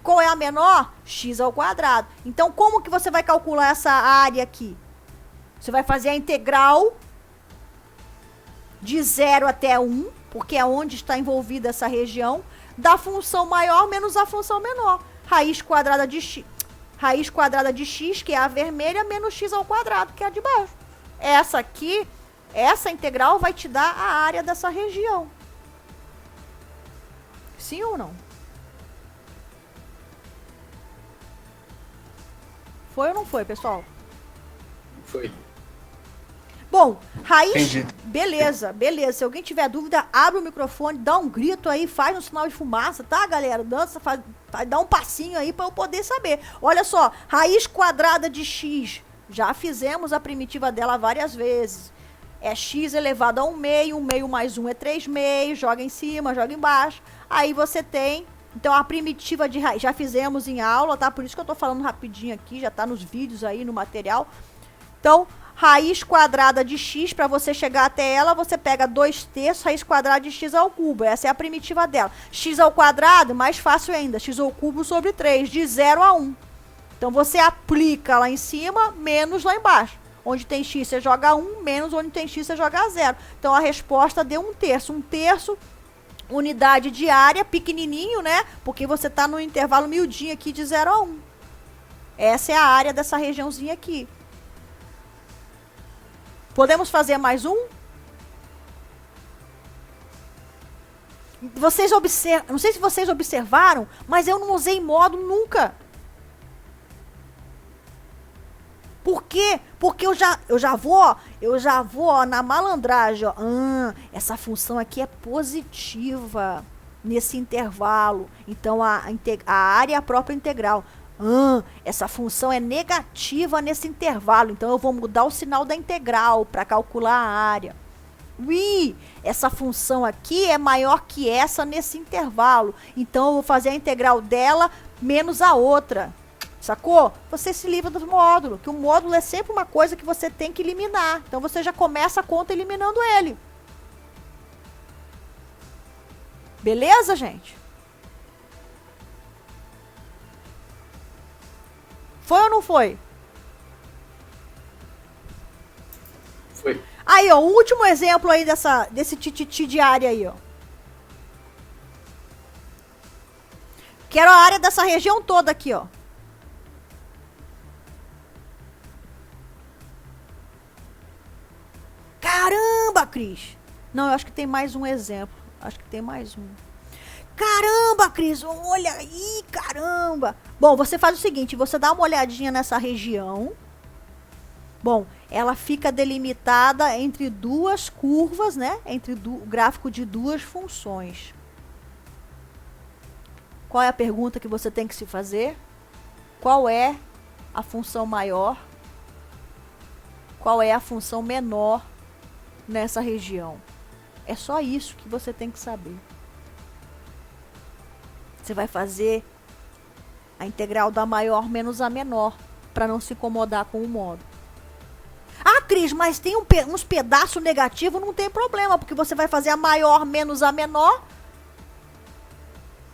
Qual é a menor? X ao quadrado. Então, como que você vai calcular essa área aqui? Você vai fazer a integral de 0 até 1, porque é onde está envolvida essa região, da função maior menos a função menor. Raiz quadrada de x, que é a vermelha, menos x ao quadrado, que é a de baixo. Essa aqui, essa integral vai te dar a área dessa região. Sim ou não? Foi ou não foi, pessoal? Foi. Bom, raiz... Entendi. Beleza. Se alguém tiver dúvida, abre o microfone, dá um grito aí, faz um sinal de fumaça, tá, galera? Dança, dá um passinho aí para eu poder saber. Olha só, raiz quadrada de x. Já fizemos a primitiva dela várias vezes. É x elevado a 1 meio, 1 meio mais 1 é 3 meios, joga em cima, joga embaixo. Aí você tem... Então, a primitiva de raiz, já fizemos em aula, tá? Por isso que eu tô falando rapidinho aqui, já tá nos vídeos aí, no material. Então, raiz quadrada de x, para você chegar até ela, você pega 2/3 raiz quadrada de x ao cubo. Essa é a primitiva dela. X ao quadrado, mais fácil ainda, x ao cubo sobre 3, de 0 a 1. Então você aplica lá em cima, menos lá embaixo. Onde tem x você joga 1, menos onde tem x você joga 0. Então a resposta deu 1/3. 1/3, unidade de área, pequenininho, né? Porque você está no intervalo miudinho aqui de 0 a 1. Essa é a área dessa regiãozinha aqui. Podemos fazer mais um? Vocês observam, não sei se vocês observaram, mas eu não usei módulo nunca. Por quê? Porque eu já vou ó, na malandragem, ó. Essa função aqui é positiva nesse intervalo. Então a área é a própria integral. Essa função é negativa nesse intervalo. Então eu vou mudar o sinal da integral para calcular a área. Essa função aqui é maior que essa nesse intervalo. Então eu vou fazer a integral dela menos a outra. Sacou? Você se livra do módulo, que o módulo é sempre uma coisa que você tem que eliminar. Então você já começa a conta eliminando ele. Beleza, gente? Foi ou não foi? Foi. Aí, ó, o último exemplo aí desse tititi de área aí, ó. Quero a área dessa região toda aqui, ó. Caramba, Cris! Não, eu acho que tem mais um exemplo. Acho que tem mais um. Caramba, Cris! Olha aí, caramba! Bom, você faz o seguinte, você dá uma olhadinha nessa região. Bom, ela fica delimitada entre duas curvas, né? Entre o gráfico de duas funções. Qual é a pergunta que você tem que se fazer? Qual é a função maior? Qual é a função menor nessa região? É só isso que você tem que saber. Você vai fazer a integral da maior menos a menor, para não se incomodar com o módulo. Ah, Cris, mas tem uns pedaços negativos, não tem problema, porque você vai fazer a maior menos a menor.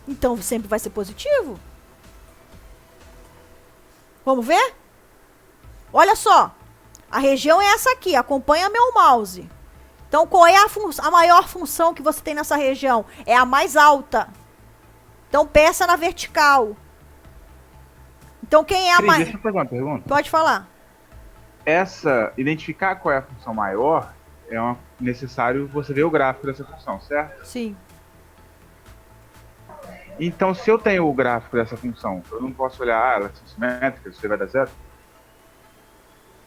Então sempre vai ser positivo. Vamos ver? Olha só. A região é essa aqui, acompanha meu mouse. Então qual é a maior função que você tem nessa região? É a mais alta. Então peça na vertical. Então quem é a mais... Deixa eu fazer uma pergunta. Pode falar. Identificar qual é a função maior, necessário você ver o gráfico dessa função, certo? Sim. Então, se eu tenho o gráfico dessa função, eu não posso olhar, elas são simétricas, você vai dar zero?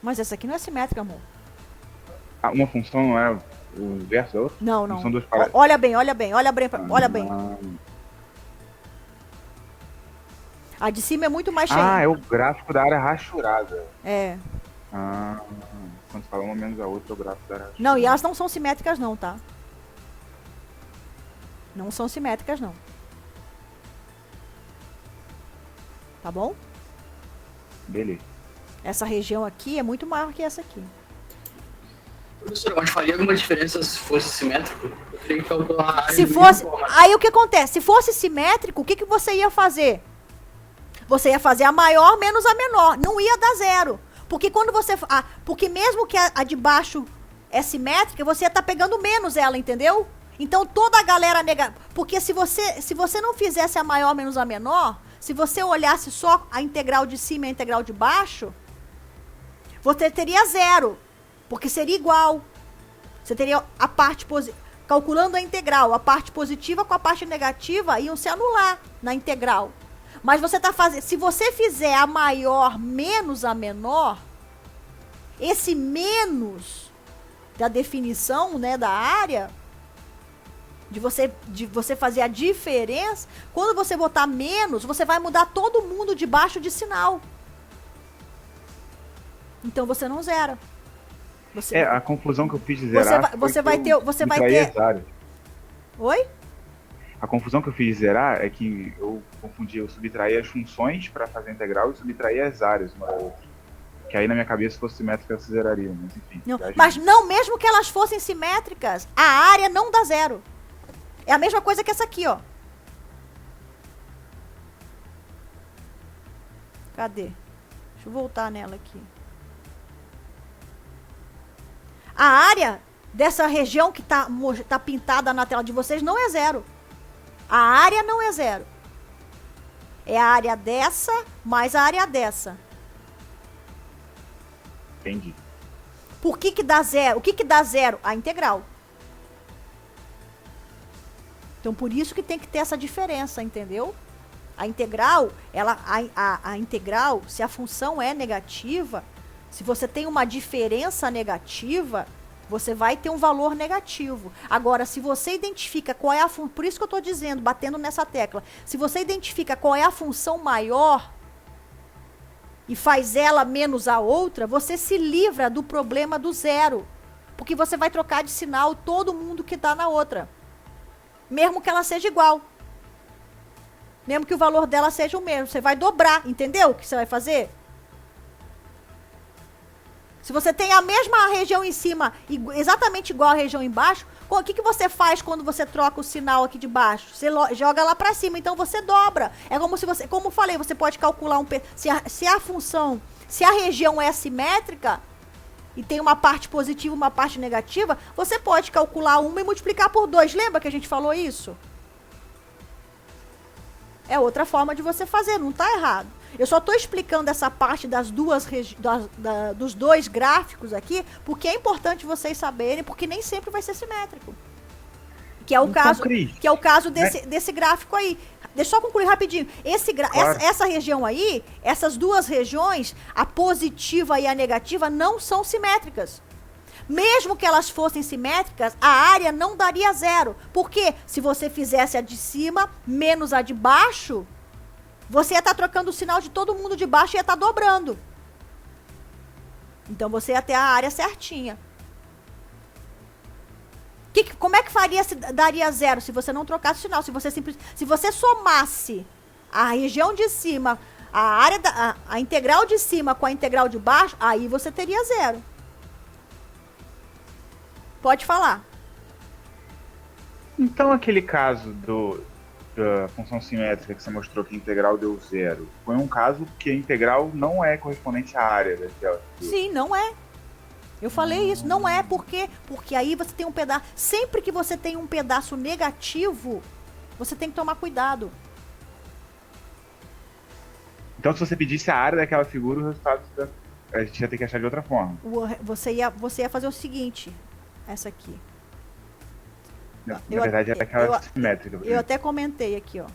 Mas essa aqui não é simétrica, amor. Uma função não é o inverso da outra? Não, não. São duas paradas. Olha bem. A de cima é muito mais cheia. É o gráfico da área rachurada. É. Quando você fala uma menos a outra, é o gráfico da área rachurada. Não, e elas não são simétricas não, tá? Não são simétricas não. Tá bom? Beleza. Essa região aqui é muito maior que essa aqui. Professor, mas faria alguma diferença se fosse simétrico? Eu teria que calcular a área. Se fosse... Aí o que acontece? Se fosse simétrico, o que você ia fazer? Você ia fazer a maior menos a menor. Não ia dar zero. Porque quando você... porque mesmo que a de baixo é simétrica, você ia estar pegando menos ela, entendeu? Então toda a galera nega... Porque se você não fizesse a maior menos a menor, se você olhasse só a integral de cima e a integral de baixo, você teria zero. Porque seria igual. Você teria a parte positiva. Calculando a integral, a parte positiva com a parte negativa iam se anular na integral. Mas você está fazendo... Se você fizer a maior menos a menor, esse menos da definição, né, da área, de você fazer a diferença, quando você botar menos, você vai mudar todo mundo debaixo de sinal. Então você não zera. A confusão que eu fiz de zerar... Você vai ter... Oi? A confusão que eu fiz de zerar é que eu confundi, eu subtraí as funções para fazer a integral e subtraí as áreas uma da outra. Que aí na minha cabeça, se fosse simétrica, se zeraria, mas enfim. Não, mas não, mesmo que elas fossem simétricas, a área não dá zero. É a mesma coisa que essa aqui, ó. Cadê? Deixa eu voltar nela aqui. A área dessa região que tá pintada na tela de vocês não é zero. A área não é zero. É a área dessa mais a área dessa. Entendi. Por que dá zero? O que dá zero? A integral. Então, por isso que tem que ter essa diferença, entendeu? A integral, a integral, se a função é negativa, se você tem uma diferença negativa, você vai ter um valor negativo. Agora, se você identifica qual é a função, por isso que eu estou dizendo, batendo nessa tecla, se você identifica qual é a função maior e faz ela menos a outra, você se livra do problema do zero. Porque você vai trocar de sinal todo mundo que está na outra. Mesmo que ela seja igual. Mesmo que o valor dela seja o mesmo. Você vai dobrar, entendeu o que você vai fazer? Se você tem a mesma região em cima, exatamente igual a região embaixo, o que você faz quando você troca o sinal aqui de baixo? Você joga lá para cima, então você dobra. É como se você, como eu falei, você pode calcular se a região é simétrica e tem uma parte positiva e uma parte negativa, você pode calcular uma e multiplicar por 2. Lembra que a gente falou isso? É outra forma de você fazer, não está errado. Eu só estou explicando essa parte dos dois gráficos aqui, porque é importante vocês saberem, porque nem sempre vai ser simétrico. Que é o Então, caso, Cris, que é o caso desse gráfico aí. Deixa eu só concluir rapidinho. Claro. Essa região aí, essas duas regiões, a positiva e a negativa, não são simétricas. Mesmo que elas fossem simétricas, a área não daria zero. Porque se você fizesse a de cima menos a de baixo, você ia estar trocando o sinal de todo mundo de baixo e ia estar dobrando. Então você ia ter a área certinha. Como é que faria se daria zero se você não trocasse o sinal? Se você somasse a região de cima, a integral de cima com a integral de baixo, aí você teria zero. Pode falar. Então, aquele caso da função simétrica que você mostrou que a integral deu zero, foi um caso que a integral não é correspondente à área daquela. Sim, não é. Eu falei isso, não é porque aí você tem um pedaço, sempre que você tem um pedaço negativo, você tem que tomar cuidado. Então, se você pedisse a área daquela figura, o resultado a gente ia ter que achar de outra forma. Você ia fazer o seguinte, essa aqui. Na verdade, era aquela simétrica. Eu até comentei aqui, ó.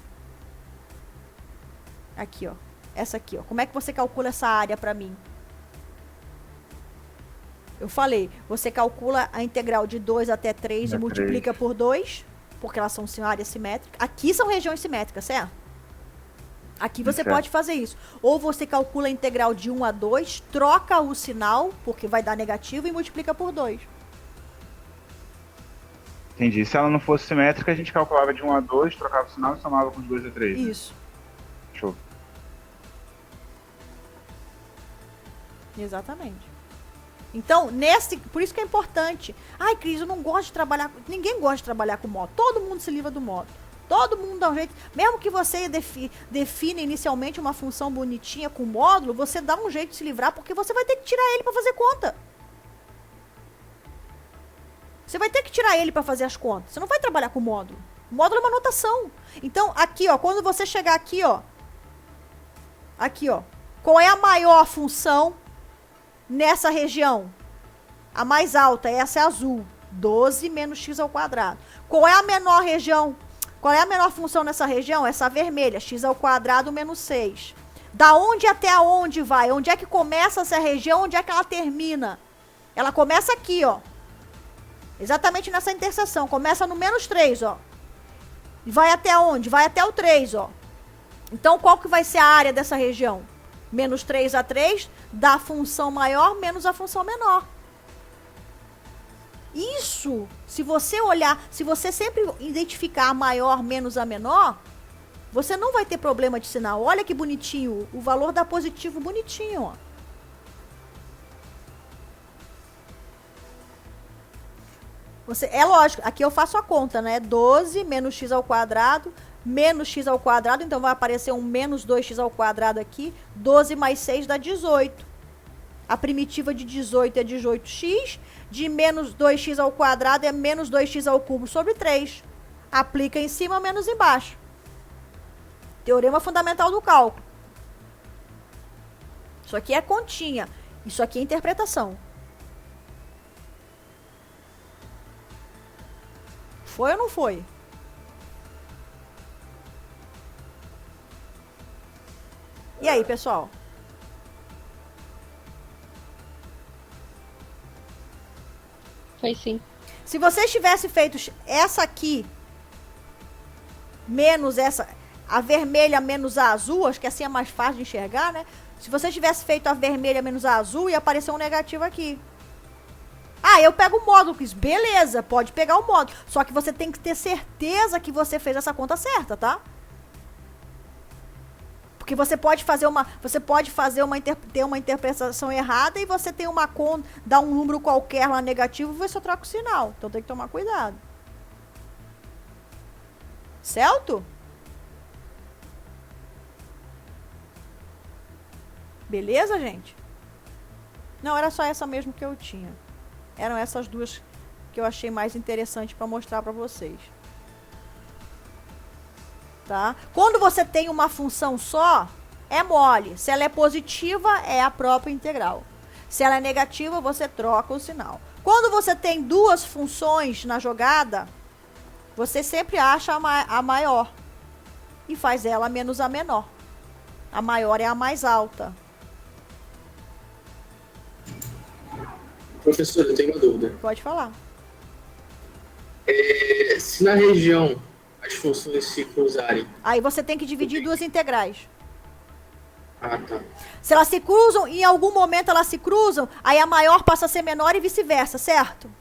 Aqui, ó. Essa aqui, ó. Como é que você calcula essa área pra mim? Eu falei, você calcula a integral de 2 até 3 e multiplica por 2, porque elas são áreas simétricas. Aqui são regiões simétricas, certo? Aqui você pode fazer isso. Ou você calcula a integral de 1 a 2, troca o sinal, porque vai dar negativo, e multiplica por 2. Entendi. Se ela não fosse simétrica, a gente calculava de 1 a 2, trocava o sinal e somava com os 2 a 3. Isso. Né? Show. Exatamente. Então, por isso que é importante. Ai, Cris, eu não gosto de trabalhar. Ninguém gosta de trabalhar com modo. Todo mundo se livra do modo. Todo mundo dá um jeito. Mesmo que você define inicialmente uma função bonitinha com módulo, você dá um jeito de se livrar, porque você vai ter que tirar ele para fazer conta. Você vai ter que tirar ele para fazer as contas. Você não vai trabalhar com módulo. O módulo é uma notação. Então, aqui, ó, quando você chegar aqui, ó. Aqui, ó. Qual é a maior função nessa região? A mais alta, essa é azul. 12 menos x ao quadrado. Qual é a menor região? Qual é a menor função nessa região? Essa vermelha, x ao quadrado menos 6. Da onde até onde vai? Onde é que começa essa região? Onde é que ela termina? Ela começa aqui, ó. Exatamente nessa interseção. Começa no menos 3, ó. E vai até onde? Vai até o 3, ó. Então, qual que vai ser a área dessa região? Menos 3 a 3 da função maior menos a função menor. Isso, se você olhar, se você sempre identificar a maior menos a menor, você não vai ter problema de sinal. Olha que bonitinho, o valor dá positivo bonitinho, ó. É lógico, aqui eu faço a conta, né? 12 menos x ao quadrado menos x ao quadrado, então vai aparecer um menos 2x ao quadrado aqui. 12 mais 6 dá 18. A primitiva de 18 é 18x, de menos 2x ao quadrado é menos 2x ao cubo sobre 3. Aplica em cima, menos embaixo. Teorema fundamental do cálculo. Isso aqui é continha. Isso aqui é interpretação. Foi ou não foi? E aí, pessoal? Foi sim. Se vocês tivessem feito essa aqui, menos essa, a vermelha menos a azul, acho que assim é mais fácil de enxergar, né? Se você tivesse feito a vermelha menos a azul, ia aparecer um negativo aqui. Ah, eu pego o módulo, Cris. Beleza, pode pegar o módulo. Só que você tem que ter certeza que você fez essa conta certa, tá? Porque você pode fazer ter uma interpretação errada e você tem uma conta, dá um número qualquer lá negativo e você troca o sinal. Então tem que tomar cuidado. Certo? Beleza, gente? Não, era só essa mesmo que eu tinha. Eram essas duas que eu achei mais interessante para mostrar para vocês. Tá? Quando você tem uma função só, é mole. Se ela é positiva, é a própria integral. Se ela é negativa, você troca o sinal. Quando você tem duas funções na jogada, você sempre acha a maior e faz ela menos a menor. A maior é a mais alta. Professor, eu tenho uma dúvida. Pode falar. Se na região as funções se cruzarem... Aí você tem que dividir duas integrais. Ah, tá. Se elas se cruzam, em algum momento elas se cruzam, aí a maior passa a ser menor e vice-versa, certo?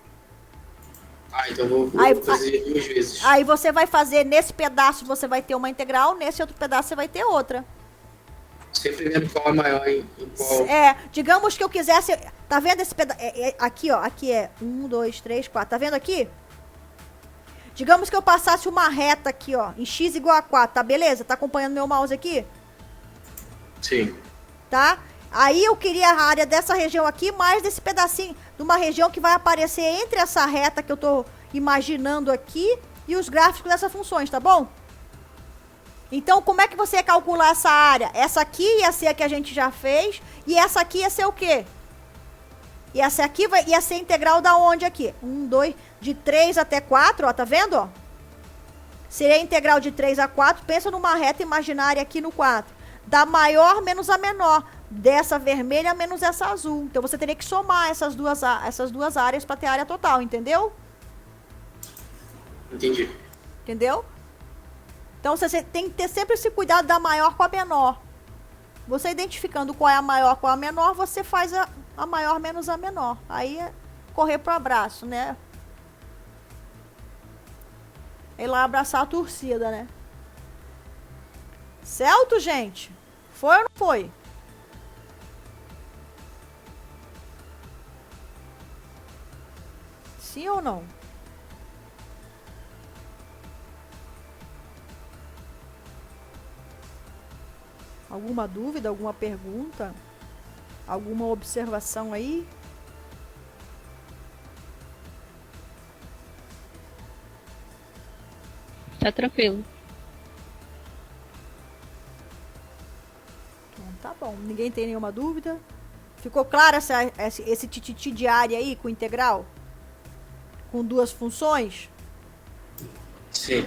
Ah, então vou fazer duas vezes. Aí você vai fazer, nesse pedaço você vai ter uma integral, nesse outro pedaço você vai ter outra. Sempre vendo qual é maior em qual... Digamos que eu quisesse... Tá vendo esse pedaço? Aqui, ó. Aqui é 1, 2, 3, 4. Tá vendo aqui? Digamos que eu passasse uma reta aqui, ó. Em x igual a 4. Tá beleza? Tá acompanhando meu mouse aqui? Sim. Tá? Aí eu queria a área dessa região aqui, mais desse pedacinho. De uma região que vai aparecer entre essa reta que eu tô imaginando aqui e os gráficos dessas funções, tá bom? Então, como é que você ia calcular essa área? Essa aqui ia ser a que a gente já fez. E essa aqui ia ser o quê? E essa aqui ia ser integral da onde aqui? 1, 2, de 3 até 4, ó, tá vendo, ó? Seria integral de 3 a 4. Pensa numa reta imaginária aqui no 4. Da maior menos a menor. Dessa vermelha menos essa azul. Então, você teria que somar essas duas áreas para ter a área total, entendeu? Entendi. Entendeu? Então, você tem que ter sempre esse cuidado da maior com a menor. Você identificando qual é a maior com a menor, você faz a maior menos a menor. Aí é correr pro abraço, né? Ir lá abraçar a torcida, né? Certo, gente? Foi ou não foi? Sim ou não? Alguma dúvida, alguma pergunta? Alguma observação aí? Tá tranquilo. Então, tá bom. Ninguém tem nenhuma dúvida? Ficou claro esse tititi de área aí com integral? Com duas funções? Sim.